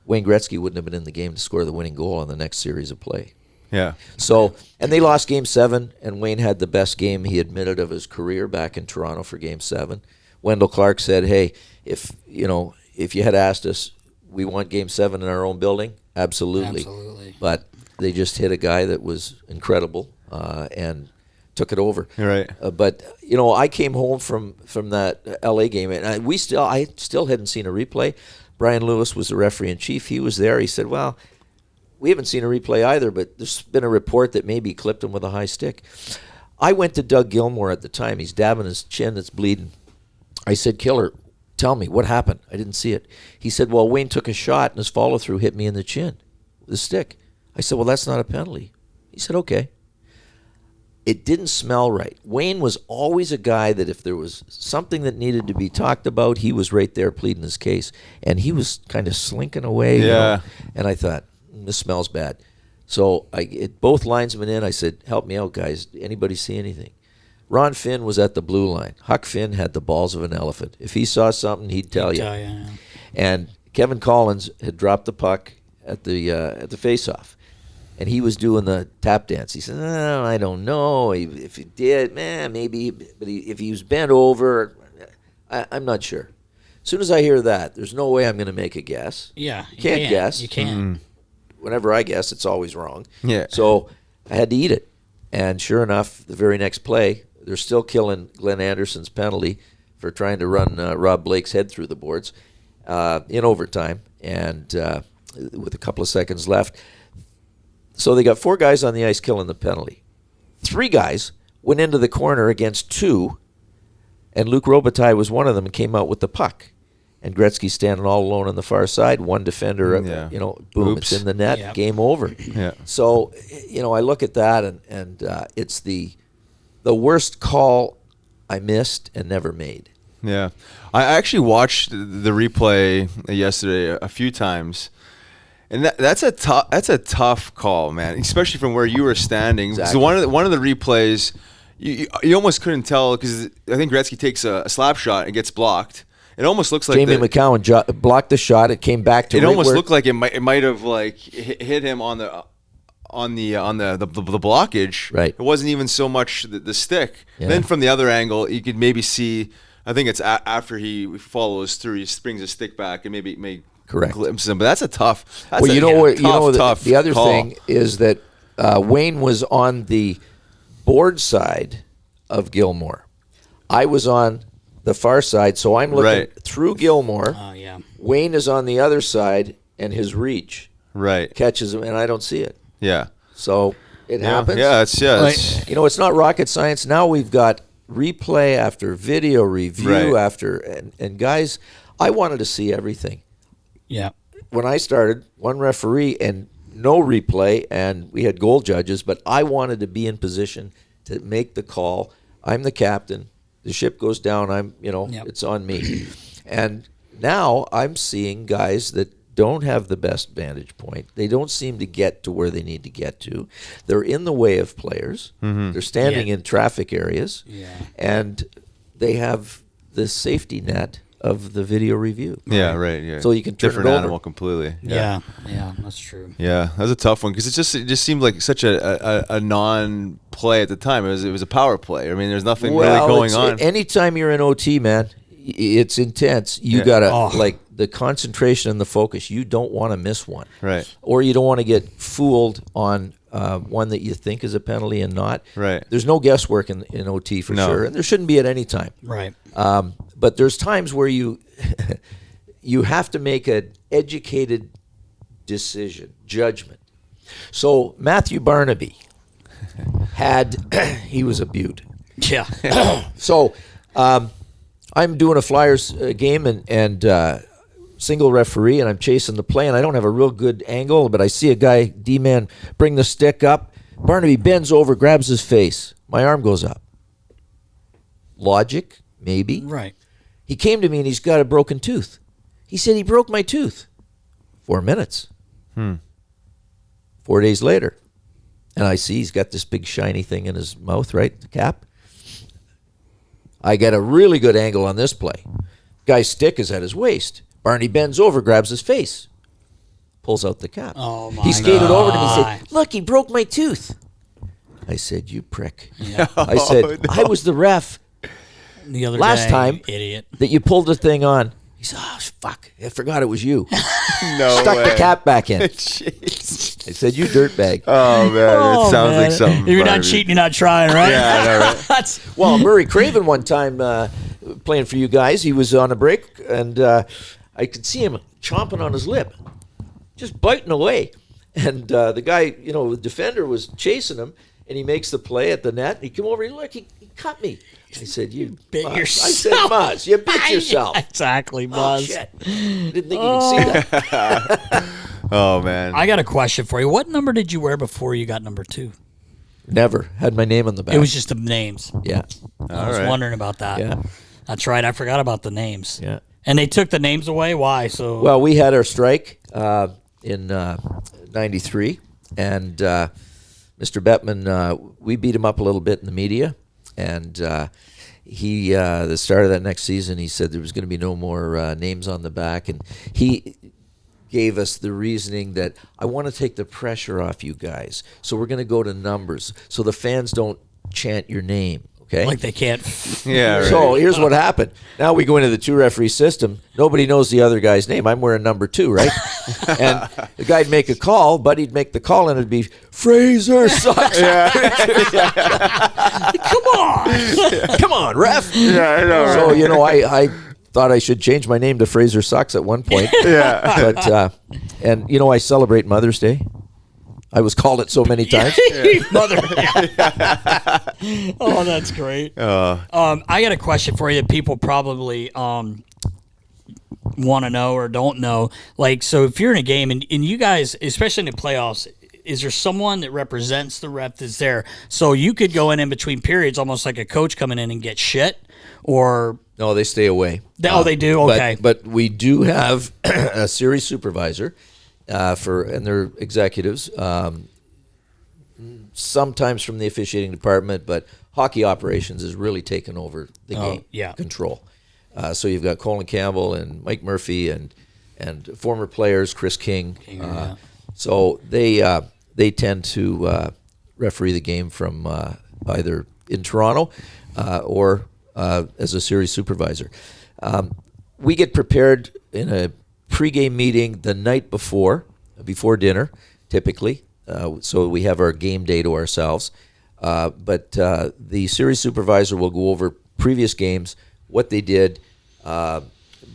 Wayne Gretzky wouldn't have been in the game to score the winning goal on the next series of play. Yeah. So, and they lost Game 7, and Wayne had the best game he admitted of his career back in Toronto for Game 7. Wendell Clark said, "Hey, if you had asked us, we want Game 7 in our own building, absolutely. But they just hit a guy that was incredible and took it over." Right. But I came home from that LA game, and I still hadn't seen a replay. Brian Lewis was the referee in chief. He was there. He said, "Well, we haven't seen a replay either, but there's been a report that maybe he clipped him with a high stick." I went to Doug Gilmore at the time. He's dabbing his chin that's bleeding. I said, "Killer, tell me what happened. I didn't see it." He said, "Well, Wayne took a shot and his follow-through hit me in the chin with a stick." I said, "Well, that's not a penalty." He said, "Okay." it didn't smell right. Wayne was always a guy that if there was something that needed to be talked about, he was right there pleading his case. And he was kind of slinking away. You know? And I thought, this smells bad. So both linesmen in, I said, help me out, guys. Anybody see anything? Ron Finn was at the blue line. Huck Finn had the balls of an elephant. If he saw something, he'd tell you. Yeah. And Kevin Collins had dropped the puck at the face-off. And he was doing the tap dance. He said, "No, I don't know. If he did, maybe. But if he was bent over, I'm not sure." As soon as I hear that, there's no way I'm going to make a guess. Yeah. You can't guess. You can't. Whenever I guess, it's always wrong. Yeah. So I had to eat it. And sure enough, the very next play, they're still killing Glenn Anderson's penalty for trying to run Rob Blake's head through the boards in overtime. And with a couple of seconds left. So they got 4 guys on the ice killing the penalty. 3 guys went into the corner against 2, and Luc Robitaille was one of them and came out with the puck. And Gretzky standing all alone on the far side, one defender, boom, Oops. it's in the net, game over. Yeah. So, I look at that, and it's the worst call I missed and never made. Yeah. I actually watched the replay yesterday a few times. And that's a tough call, man, especially from where you were standing. Exactly. So one of the replays, you almost couldn't tell because I think Gretzky takes a slap shot and gets blocked. It almost looks like Jamie McCowan blocked the shot. It came back to. It almost looked like it might have like hit him on the blockage. Right. It wasn't even so much the stick. Yeah. Then from the other angle, you could maybe see. I think it's after he follows through, he brings his stick back and maybe. Correct. Glimpse him, but that's a tough. That's Well, tough the other call. thing is that Wayne was on the board side of Gilmore. I was on the far side, so I'm looking through Gilmore. Oh, yeah. Wayne is on the other side, and his reach catches him, and I don't see it. Yeah. So it happens. Yeah, it's it's not rocket science. Now we've got replay after video review after, and guys, I wanted to see everything. Yeah. When I started, one referee and no replay, and we had goal judges, but I wanted to be in position to make the call. I'm the captain. The ship goes down. It's on me. And now I'm seeing guys that don't have the best vantage point. They don't seem to get to where they need to get to. They're in the way of players. Mm-hmm. They're standing in traffic areas. Yeah. And they have the safety net of the video review. Yeah, right. Yeah. So you can turn different it over. animal completely. Yeah, that's true. Yeah, that was a tough one because it just seemed like such a non-play at the time. It was a power play. I mean, there's nothing really going on. Anytime you're in OT, man, it's intense. You gotta like the concentration and the focus. You don't want to miss one, right? Or you don't want to get fooled on one that you think is a penalty and not. Right. There's no guesswork in OT for sure, and there shouldn't be at any time. Right. But there's times where you have to make an educated judgment. So Matthew Barnaby he was a beaut. Yeah. So I'm doing a Flyers game and single referee, and I'm chasing the play, and I don't have a real good angle, but I see a guy, D-man, bring the stick up. Barnaby bends over, grabs his face. My arm goes up. Logic, maybe. Right. He came to me and he's got a broken tooth. He said he broke my tooth. 4 minutes. 4 days later. And I see he's got this big shiny thing in his mouth, right? The cap. I get a really good angle on this play. Guy's stick is at his waist. Barney bends over, grabs his face. Pulls out the cap. Oh, my He skated over to me God. and said, "Look, he broke my tooth." I said, "You prick." Yeah. I said, "I was the ref The other last day, time idiot. that you pulled the thing on." He said, "Oh, fuck, I forgot it was you." No Stuck way. the cap back in. Jeez. I said, "You dirtbag." Oh man, it sounds like something. If you're not Barnaby. cheating, you're not trying, right? Yeah, I know, right? That's Well, Murray Craven one time playing for you guys, he was on a break, and I could see him chomping on his lip, just biting away. And the guy, the defender was chasing him, and he makes the play at the net. He came over, and look, he cut me. I said, "You bit Muzz." yourself. I said, "Muzz, you bit yourself." exactly, Oh, Buzz. shit. Didn't think you could see that. Oh man. I got a question for you. What number did you wear before you got number 2? Never had my name on the back. It was just the names. Yeah. I was wondering about that. Yeah. That's right. I forgot about the names. Yeah. And they took the names away. Why? So Well, we had our strike in '93, and Mr. Bettman, we beat him up a little bit in the media, and he, the start of that next season, he said there was going to be no more names on the back, and he gave us the reasoning that I want to take the pressure off you guys, so we're going to go to numbers, so the fans don't chant your name. Okay. like they can't. Yeah. Right. So here's what happened. Now we go into the 2-referee system. Nobody knows the other guy's name. I'm wearing number 2, right? And the guy'd make a call, Buddy'd make the call, and it'd be Fraser sucks. Come on, ref. Yeah, I know. So I thought I should change my name to Fraser sucks at one point. Yeah. But and I celebrate Mother's Day. I was called it so many times. Mother. Oh, that's great. I got a question for you that people probably want to know or don't know. Like, so if you're in a game and you guys, especially in the playoffs, is there someone that represents the ref that's there? So you could go in between periods almost like a coach coming in and get shit, or... No, they stay away. They do? Okay. But we do have a series supervisor and their executives, sometimes from the officiating department, but hockey operations has really taken over the game control. So you've got Colin Campbell and Mike Murphy and former players, Chris King. So they tend to referee the game from either in Toronto or as a series supervisor. We get prepared in a pregame meeting the night before dinner, typically. So we have our game day to ourselves. But the series supervisor will go over previous games, what they did,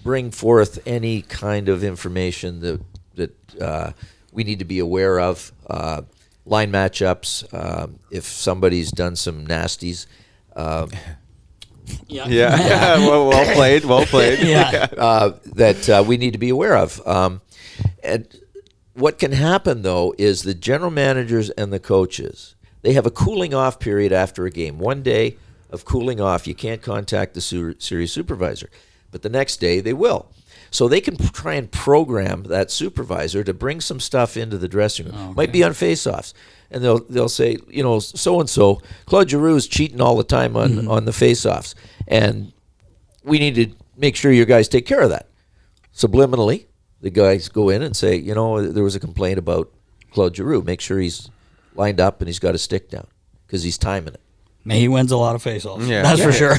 bring forth any kind of information that we need to be aware of, line matchups, if somebody's done some nasties. Yeah. Well played. That we need to be aware of. And what can happen, though, is the general managers and the coaches, they have a cooling off period after a game. One day of cooling off, you can't contact the series supervisor. But the next day, they will. So they can try and program that supervisor to bring some stuff into the dressing room. Okay. Might be on face-offs. And they'll say, so-and-so, Claude Giroux's cheating all the time on the face-offs. And we need to make sure you guys take care of that. Subliminally, the guys go in and say, there was a complaint about Claude Giroux. Make sure he's lined up and he's got a stick down because he's timing it. Man, he wins a lot of face-offs. Yeah. That's for sure.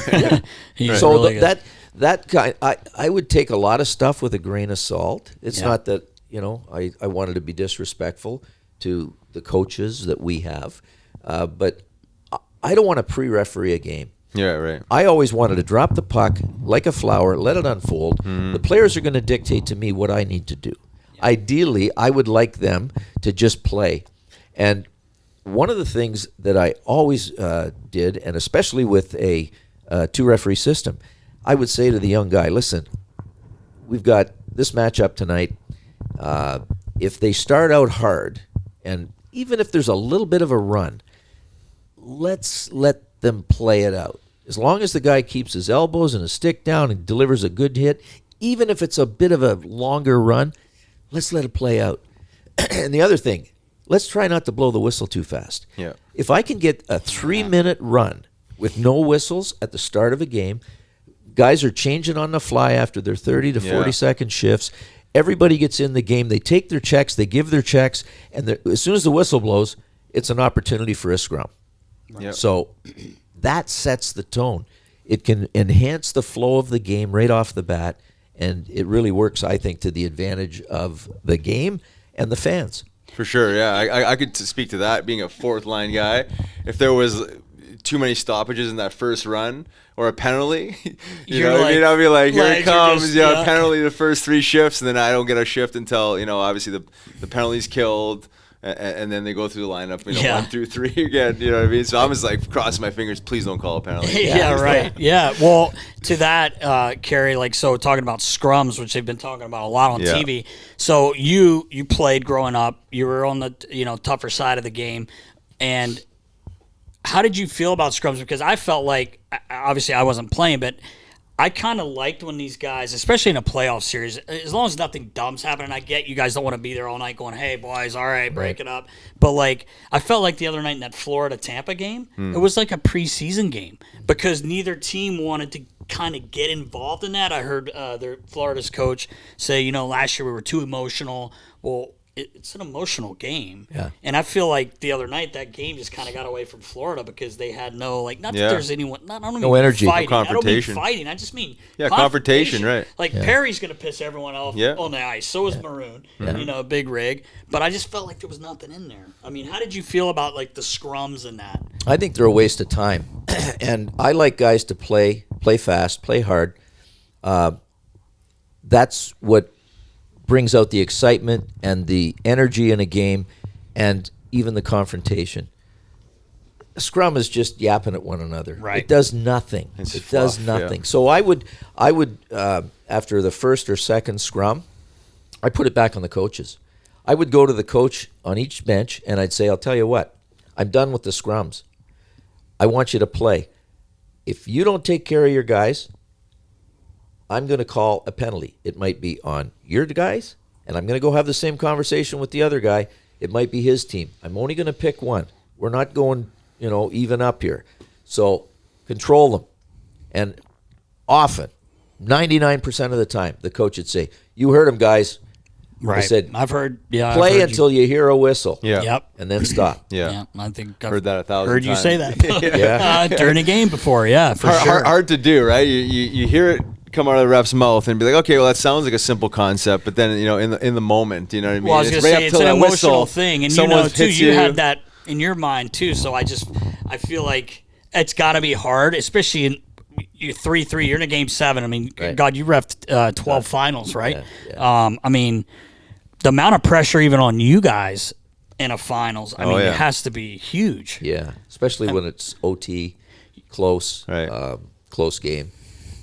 He's so really good. that kind, I would take a lot of stuff with a grain of salt. It's not that, I wanted to be disrespectful to the coaches that we have, but I don't want to pre-referee a game. Yeah, right. I always wanted to drop the puck like a flower, let it unfold. The players are going to dictate to me what I need to do. Yeah. Ideally, I would like them to just play. And one of the things that I always did, and especially with a 2-referee system, I would say to the young guy, listen, we've got this matchup tonight. If they start out hard, and even if there's a little bit of a run, let's let them play it out. As long as the guy keeps his elbows and his stick down and delivers a good hit, even if it's a bit of a longer run, let's let it play out. And the other thing, let's try not to blow the whistle too fast. Yeah. If I can get a 3-minute run with no whistles at the start of a game, guys are changing on the fly after their 30 to 40-second shifts. Everybody gets in the game. They take their checks. They give their checks. And as soon as the whistle blows, it's an opportunity for a scrum. Yep. So that sets the tone. It can enhance the flow of the game right off the bat, and it really works, I think, to the advantage of the game and the fans. For sure, yeah. I could speak to that, being a fourth-line guy. If there was too many stoppages in that first run or a penalty, you know what I mean? I'll be like, here it comes, penalty the first 3 shifts, and then I don't get a shift until, obviously the penalty's killed. And then they go through the lineup, 1 through 3 again. You know what I mean? So I'm just like crossing my fingers. Please don't call a penalty. Yeah, right. Yeah. Well, to that, Kerry, so talking about scrums, which they've been talking about a lot on TV. So you played growing up. You were on the tougher side of the game, and how did you feel about scrums? Because I felt like, obviously I wasn't playing, but I kind of liked when these guys, especially in a playoff series, as long as nothing dumb's happening. I get you guys don't want to be there all night going, hey, boys, all right, break it up. But, like, I felt like the other night in that Florida-Tampa game, it was like a preseason game because neither team wanted to kind of get involved in that. I heard Florida's coach say, last year we were too emotional. Well, it's an emotional game. Yeah. And I feel like the other night that game just kind of got away from Florida because they had no, like, not that there's anyone, I don't mean energy. fighting. No I don't mean confrontation. fighting. I just mean confrontation, right. Like, Perry's going to piss everyone off on the ice. So is Maroon, big rig. But I just felt like there was nothing in there. I mean, how did you feel about, like, the scrums and that? I think they're a waste of time. And I like guys to play fast, play hard. That's what brings out the excitement and the energy in a game and even the confrontation. A scrum is just yapping at one another. Right. It does nothing. It's does fluff, nothing. yeah. So I would after the first or second scrum, I put it back on the coaches. I would go to the coach on each bench and I'd say, I'll tell you what, I'm done with the scrums. I want you to play. If you don't take care of your guys, I'm going to call a penalty. It might be on your guys, and I'm going to go have the same conversation with the other guy. It might be his team. I'm only going to pick one. We're not going, even up here. So control them. And often, 99% of the time, the coach would say, you heard him, guys. Right. I said, I've heard, play until you hear a whistle. Yeah. Yep. And then stop. Yeah. I think I've Heard that 1,000 heard you times. say that Yeah. during a game before. Yeah, for sure. Hard to do, right? You hear it come out of the ref's mouth and be like, okay, well, that sounds like a simple concept, but then in the moment, you know what I mean? Well, I was going to right say up it's till an that emotional whistle, thing, and someone too, hits you had that in your mind too. So I feel like it's got to be hard, especially in you're 3-3. You're in a game 7. I mean, Right. God, you reffed 12 finals, right? Yeah. I mean, the amount of pressure even on you guys in a finals, I mean, yeah. it has to be huge. Yeah, especially when it's OT, close, Right. Close game.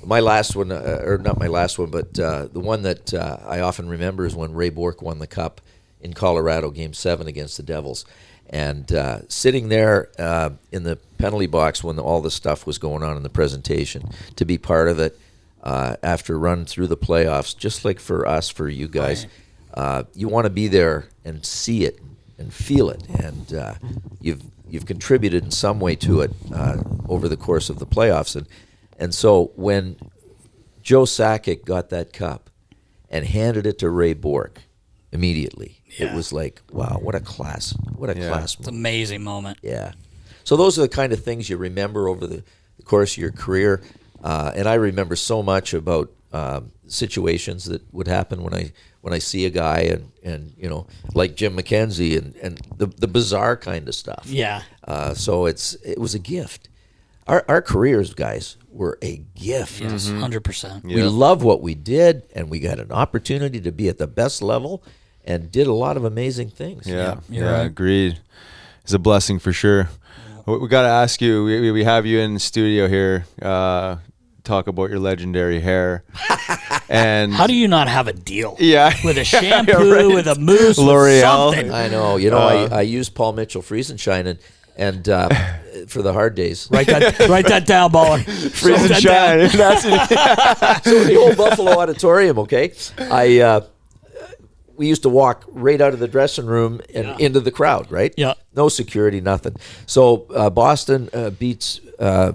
My last one, or not my last one, but the one that I often remember is when Ray Bourque won the Cup in Colorado, Game 7 against the Devils. And sitting there in the penalty box when all the stuff was going on in the presentation, to be part of it after a run through the playoffs, just like for us, for you guys, you want to be there and see it and feel it. And you've contributed in some way to it over the course of the playoffs. And so when Joe Sakic got that cup and handed it to Ray Bourque immediately, it was like, wow, what a class It's an amazing moment. Yeah. So those are the kind of things you remember over the course of your career. And I remember so much about situations that would happen when I see a guy and like Jim McKenzie and the bizarre kind of stuff. Yeah. So it was a gift. Our careers, guys, were a gift. Yes, 100%. We loved what we did, and we got an opportunity to be at the best level and did a lot of amazing things. Yeah, you're right. agreed. It's a blessing for sure. We got to ask you, we have you in the studio here, talk about your legendary hair. And How do you not have a deal? Yeah. With a shampoo, right. with a mousse, L'Oreal. with something. I know. I use Paul Mitchell Friesenshine and for the hard days. Write that down, baller. Freeze and shine. So the old Buffalo Auditorium, okay? We used to walk right out of the dressing room and into the crowd, right? Yeah. No security, nothing. So Boston beats the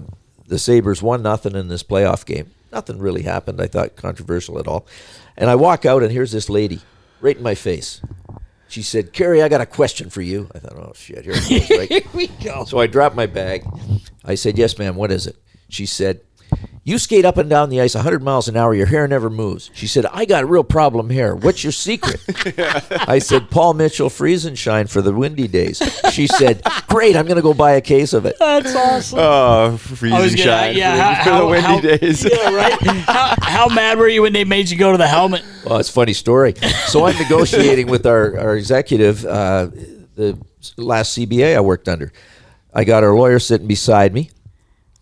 Sabres 1-0 in this playoff game. Nothing really happened, I thought, controversial at all. And I walk out, and here's this lady right in my face. She said, Kerry, I got a question for you. I thought, oh, shit, here it goes, right? Here we go. So I dropped my bag. I said, yes, ma'am, what is it? She said, you skate up and down the ice 100 miles an hour, your hair never moves. She said, I got a real problem hair. What's your secret? I said, Paul Mitchell Friesenshine for the windy days. She said, great, I'm going to go buy a case of it. That's awesome. Oh, freeze and shine for the windy days. Yeah, right. How mad were you when they made you go to the helmet? Well, it's a funny story. So I'm negotiating with our executive, the last CBA I worked under. I got our lawyer sitting beside me.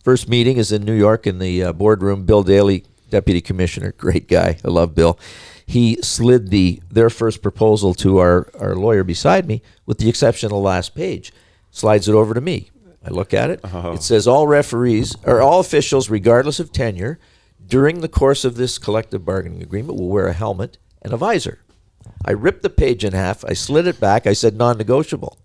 First meeting is in New York in the boardroom. Bill Daly, deputy commissioner, great guy. I love Bill. He slid their first proposal to our lawyer beside me, with the exception of the last page. Slides it over to me. I look at it. It says all referees or all officials, regardless of tenure, during the course of this collective bargaining agreement will wear a helmet and a visor. I ripped the page in half. I slid it back. I said non-negotiable.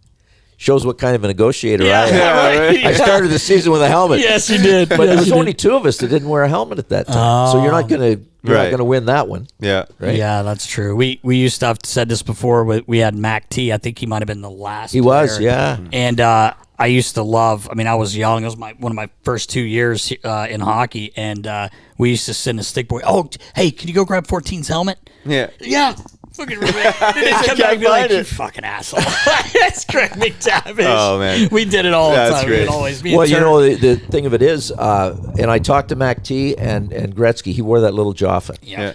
Shows what kind of a negotiator I am. right. I started the season with a helmet. Yes, you did. But there was only 2 of us that didn't wear a helmet at that time. So you're not gonna win that one. Yeah. Right? Yeah, that's true. We used to have said this before. We had Mac T. I think he might have been the last. He was, player. yeah. And I used to love. I mean, I was young. It was one of my first 2 years in hockey, and we used to send a stick boy. Oh, hey, can you go grab 14's helmet? Yeah. Yeah. Fucking then they'd come back and be like, you fucking asshole. That's Greg McTavish. Oh, man. We did it all the That's time. great. It would always be Well, you know, the thing of it is, and I talked to Mac T and Gretzky. He wore that little Joffin. Yeah.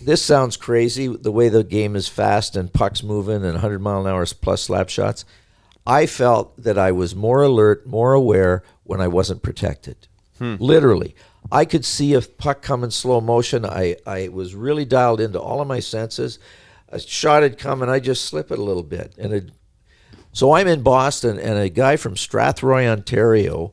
This sounds crazy, the way the game is fast and pucks moving and 100-mile-an-hour plus slap shots. I felt that I was more alert, more aware when I wasn't protected. Literally. I could see a puck come in slow motion. I was really dialed into all of my senses. A shot had come, and I just slip it a little bit. So I'm in Boston, and a guy from Strathroy, Ontario,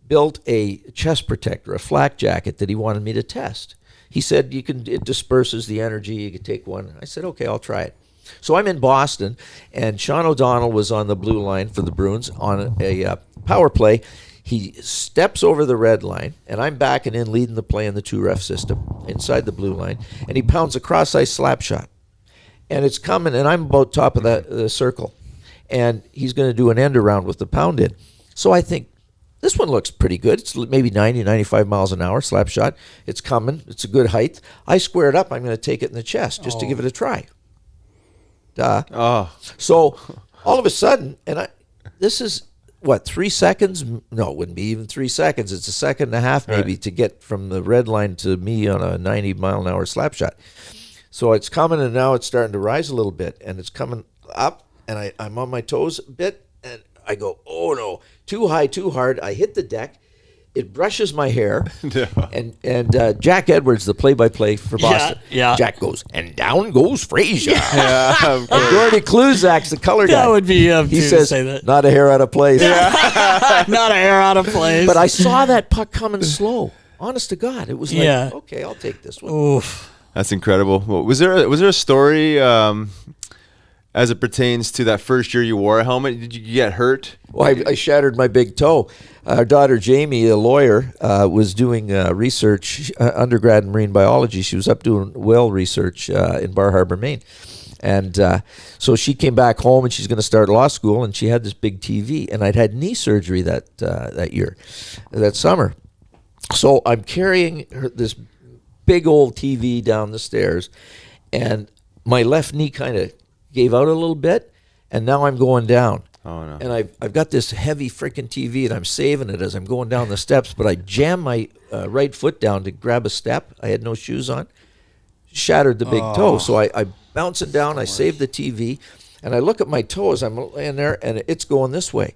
built a chest protector, a flak jacket that he wanted me to test. He said it disperses the energy. You could take one. I said, okay, I'll try it. So I'm in Boston, and Sean O'Donnell was on the blue line for the Bruins on a power play. He steps over the red line, and I'm backing in, leading the play in the 2-ref system inside the blue line, and he pounds a cross-ice slap shot. And it's coming, and I'm about top of the circle. And he's going to do an end around with the pound in. So I think, this one looks pretty good. It's maybe 90, 95 miles an hour, slap shot. It's coming. It's a good height. I square it up. I'm going to take it in the chest just to give it a try. So all of a sudden, this is... 3 seconds? No, it wouldn't be even 3 seconds. It's a second and a half maybe to get from the red line to me on a 90-mile-an-hour slap shot. So it's coming, and now it's starting to rise a little bit, and it's coming up, and I'm on my toes a bit, and I go, oh, no, too high, too hard. I hit the deck. It brushes my hair, and Jack Edwards, the play-by-play for Boston, Jack goes, and down goes Fraser. And Gordy Kluzak's the color guy. That would be he says, say that. not a hair out of place. Not a hair out of place. But I saw that puck coming slow. Honest to God, it was like, okay, I'll take this one. Oof. That's incredible. Well, was there a story as it pertains to that first year you wore a helmet? Did you get hurt? Well, I shattered my big toe. Our daughter Jamie, a lawyer, was doing research, undergrad in marine biology. She was up doing whale research in Bar Harbor, Maine. And so she came back home, and she's going to start law school, and she had this big TV. And I'd had knee surgery that summer. So I'm carrying this big old TV down the stairs, and my left knee kind of gave out a little bit, and now I'm going down. Oh, no. And I've got this heavy freaking TV, and I'm saving it as I'm going down the steps, but I jam my right foot down to grab a step. I had no shoes on. Shattered the big toe. So I bounce it down, I save the TV, and I look at my toe as I'm laying there, and it's going this way.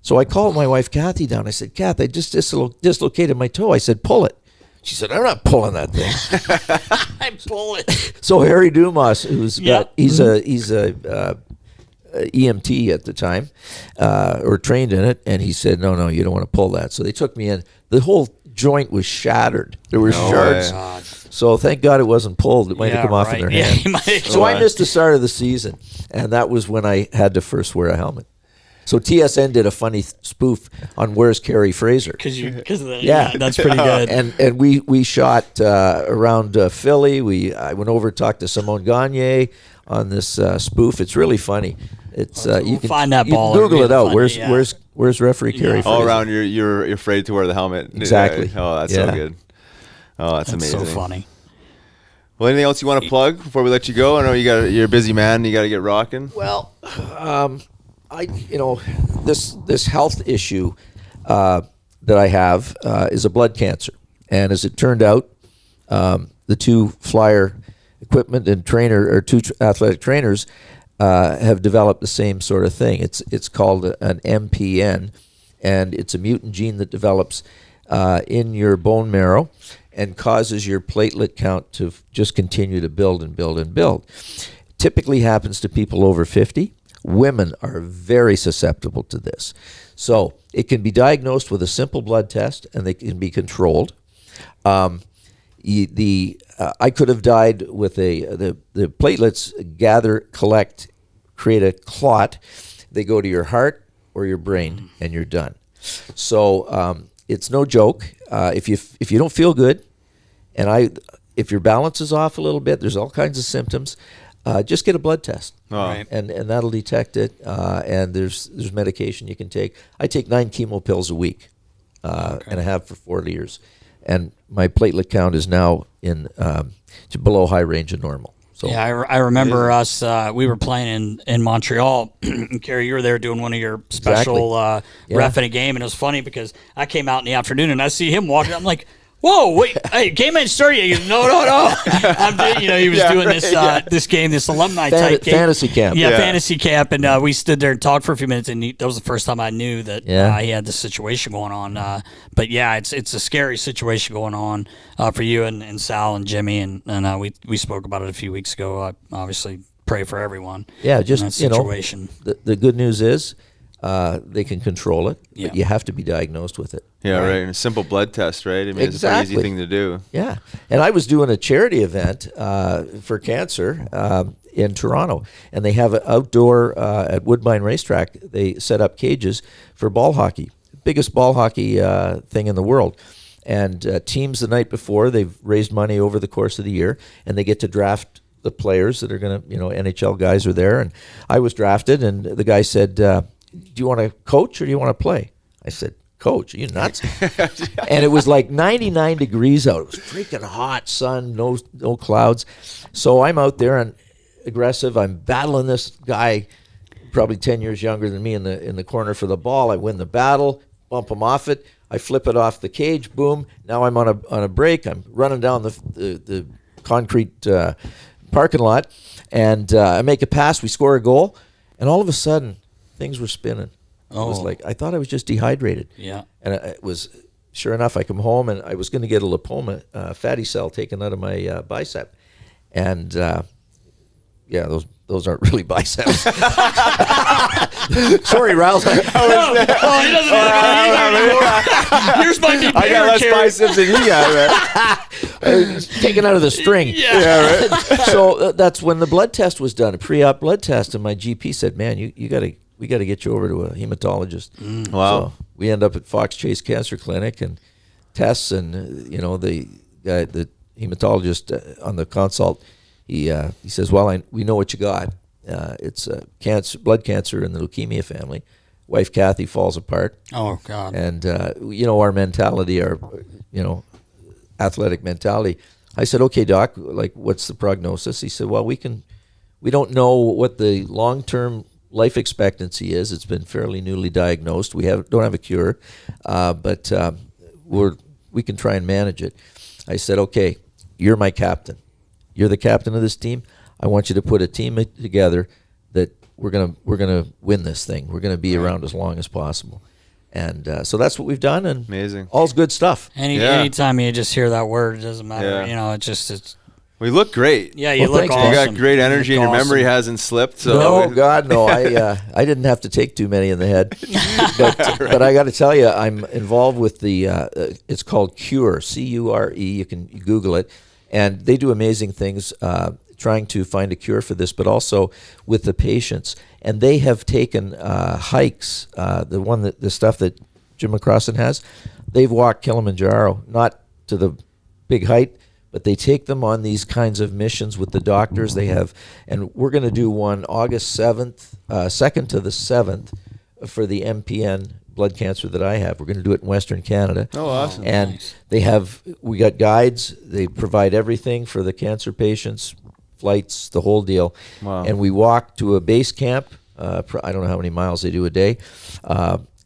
So I called my wife, Kathy, down. I said, Kath, I just dislocated my toe. I said, pull it. She said, I'm not pulling that thing. I'm pulling. So Harry Dumas, he's a EMT at the time, or trained in it, and he said, no, you don't want to pull that. So they took me in. The whole joint was shattered. There were shards. God. So thank God it wasn't pulled. It might have come off in their hand. So I missed the start of the season, and that was when I had to first wear a helmet. So TSN did a funny spoof on Where's Kerry Fraser? Because of that. That's pretty good. And we shot around Philly. I went over and talked to Simone Gagne on this spoof. It's really funny. It's you can find that you ball. Google it out. Funny, Where's referee Kerry Fraser? All around you're afraid to wear the helmet. Exactly. Oh, that's so good. Oh, that's amazing. So funny. Well, anything else you want to plug before we let you go? I know you're a busy man. You got to get rocking. Well, this health issue that I have is a blood cancer, and as it turned out, the two Flyer equipment and two athletic trainers have developed the same sort of thing. It's called an MPN, and it's a mutant gene that develops in your bone marrow and causes your platelet count to just continue to build and build and build. Typically happens to people over 50. Women are very susceptible to this. So it can be diagnosed with a simple blood test, and they can be controlled. I could have died with the platelets collect, create a clot. They go to your heart or your brain, and you're done. So it's no joke. If you don't feel good, if your balance is off a little bit, there's all kinds of symptoms. Just get a blood test, Right. and that'll detect it. And there's medication you can take. I take 9 chemo pills a week, and I have for 40 years. And my platelet count is now in below high range of normal. So Yeah, I remember us. We were playing in Montreal. And Kerry, you were there doing one of your special ref in a game, and it was funny because I came out in the afternoon and I see him walking. I'm like, "Whoa, wait! Hey, game ain't started yet." He goes, No. He was doing this game, this alumni type game, fantasy camp. Yeah, fantasy camp, and we stood there and talked for a few minutes, and that was the first time I knew that he had this situation going on. But yeah, it's a scary situation going on for you and Sal and Jimmy, and we spoke about it a few weeks ago. Obviously, pray for everyone. Yeah, just in that situation. The good news is they can control it, Yeah. but you have to be diagnosed with it. Yeah, right. And a simple blood test, right? I mean, it's a pretty easy Exactly. thing to do. Yeah, and I was doing a charity event for cancer in Toronto, and they have an outdoor at Woodbine Racetrack. They set up cages for ball hockey, biggest ball hockey thing in the world. And teams the night before, they've raised money over the course of the year, and they get to draft the players that are going to, NHL guys are there. And I was drafted, and the guy said, "Do you want to coach or do you want to play?" I said, "Coach, are you nuts?" And it was like 99 degrees out. It was freaking hot, sun, no clouds. So I'm out there and aggressive. I'm battling this guy, probably 10 years younger than me, in the corner for the ball. I win the battle, bump him off it. I flip it off the cage. Boom! Now I'm on a break. I'm running down the concrete parking lot, and I make a pass. We score a goal, and all of a sudden, things were spinning. It was like I thought I was just dehydrated. Yeah. And it was, sure enough, I come home and I was going to get a lipoma, fatty cell taken out of my bicep. And those aren't really biceps. Sorry, Ralph. He doesn't have any anymore. Yours might be bigger, I got less Kerry. biceps than you got, right? Taken out of the string. Yeah. Right. So that's when the blood test was done, a pre-op blood test, and my GP said, "Man, we got to get you over to a hematologist." Wow. So we end up at Fox Chase Cancer Clinic and tests, and the guy, the hematologist on the consult, he says, "Well, we know what you got. It's cancer, blood cancer in the leukemia family. Wife Kathy falls apart." Oh God. And our mentality, our athletic mentality. I said, "Okay, doc, like, what's the prognosis?" He said, "Well, we don't know what the long-term life expectancy is. It's been fairly newly diagnosed. We don't have a cure, but we can try and manage it." I said, "Okay, you're my captain. You're the captain of this team. I want you to put a team together that we're gonna win this thing. We're gonna be around as long as possible." And so that's what we've done, and Amazing. all's good stuff. Anytime you just hear that word, it doesn't matter. Yeah. It's We look great. yeah, you Well, look thanks, awesome. man. You got great energy, You and look your memory awesome. hasn't slipped. So No, God, no. I didn't have to take too many in the head, but I got to tell you, I'm involved with the. It's called Cure, CURE. You can Google it, and they do amazing things, trying to find a cure for this, but also with the patients. And they have taken hikes. The stuff that Jim McCrossan has, they've walked Kilimanjaro, not to the big height, but they take them on these kinds of missions with the doctors they have. And we're going to do one August 7th, 2nd to the 7th for the MPN blood cancer that I have. We're going to do it in Western Canada. Oh, awesome. And Nice. we got guides. They provide everything for the cancer patients, flights, the whole deal. Wow. And we walk to a base camp. I don't know how many miles they do a day.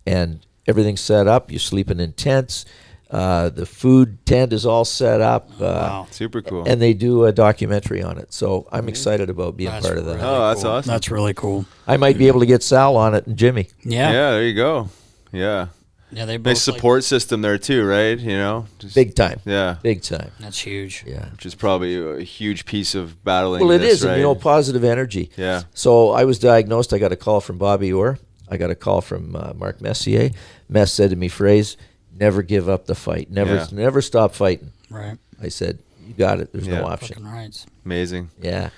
And everything's set up. You're sleeping in tents. The food tent is all set up. Wow. super cool. And they do a documentary on it. So I'm excited about being That's part of that. really Oh, that's cool. awesome. That's really cool. I might be able to get Sal on it and Jimmy. Yeah. Yeah, there you go. Yeah. Yeah, they both nice support system there too, right? You know, just, Big time. Yeah, Big time. That's huge. Yeah. which is probably a huge piece of battling. Well, it this, is, right? and, you know, positive energy. Yeah. So I was diagnosed. I got a call from Bobby Orr. I got a call from Mark Messier. Mess said to me, "Phrase, never give up the fight. Never stop fighting." Right. I said, "You got it. There's no option." Fucking rights. Amazing. Yeah.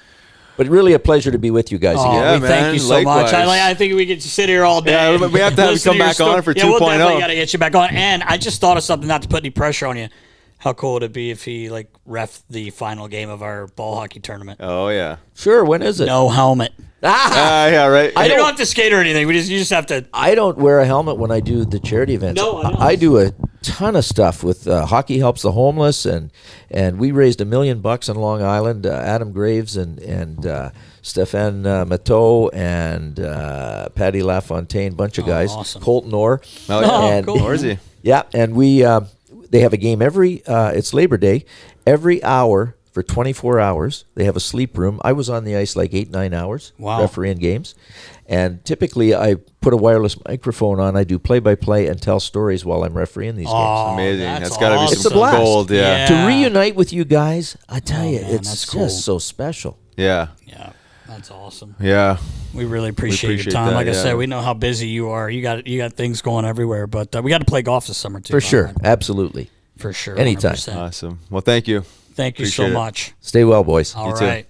But really a pleasure to be with you guys Oh, again. Yeah, we thank man, you so likewise. much. I think we could sit here all day. Yeah, we have to have you listen come your back on for Yeah, we'll 2.0. definitely got to get you back on. And I just thought of something, not to put any pressure on you. How cool would it be if he ref the final game of our ball hockey tournament? Oh yeah. Sure. When is it? No helmet. Yeah, right. You don't have to skate or anything. You just have to. I don't wear a helmet when I do the charity events. No, I know. I do a ton of stuff with Hockey Helps the Homeless, and we raised $1 million on Long Island. Adam Graves and Stéphane Matteau and Patty LaFontaine, bunch of guys. Awesome. Colton Orr. Oh, yeah. And, cool. Orzy. Yeah, and they have a game every. It's Labor Day, every hour. For 24 hours, they have a sleep room. I was on the ice 8-9 hours, Wow. refereeing games. And typically, I put a wireless microphone on. I do play-by-play and tell stories while I'm refereeing these games. Amazing. That's That's got to be awesome. It's a some blast. gold. Yeah. To reunite with you guys, I tell you, man, it's that's just cool. so special. Yeah. Yeah, that's awesome. Yeah. We really appreciate your appreciate time. that, Like I yeah. said, we know how busy you are. You got things going everywhere, but we got to play golf this summer too. For by the sure. way. Absolutely. For sure. Anytime. 100%. Awesome. Well, thank you. Thank you so Appreciate it. much. Stay well, boys. All too. right.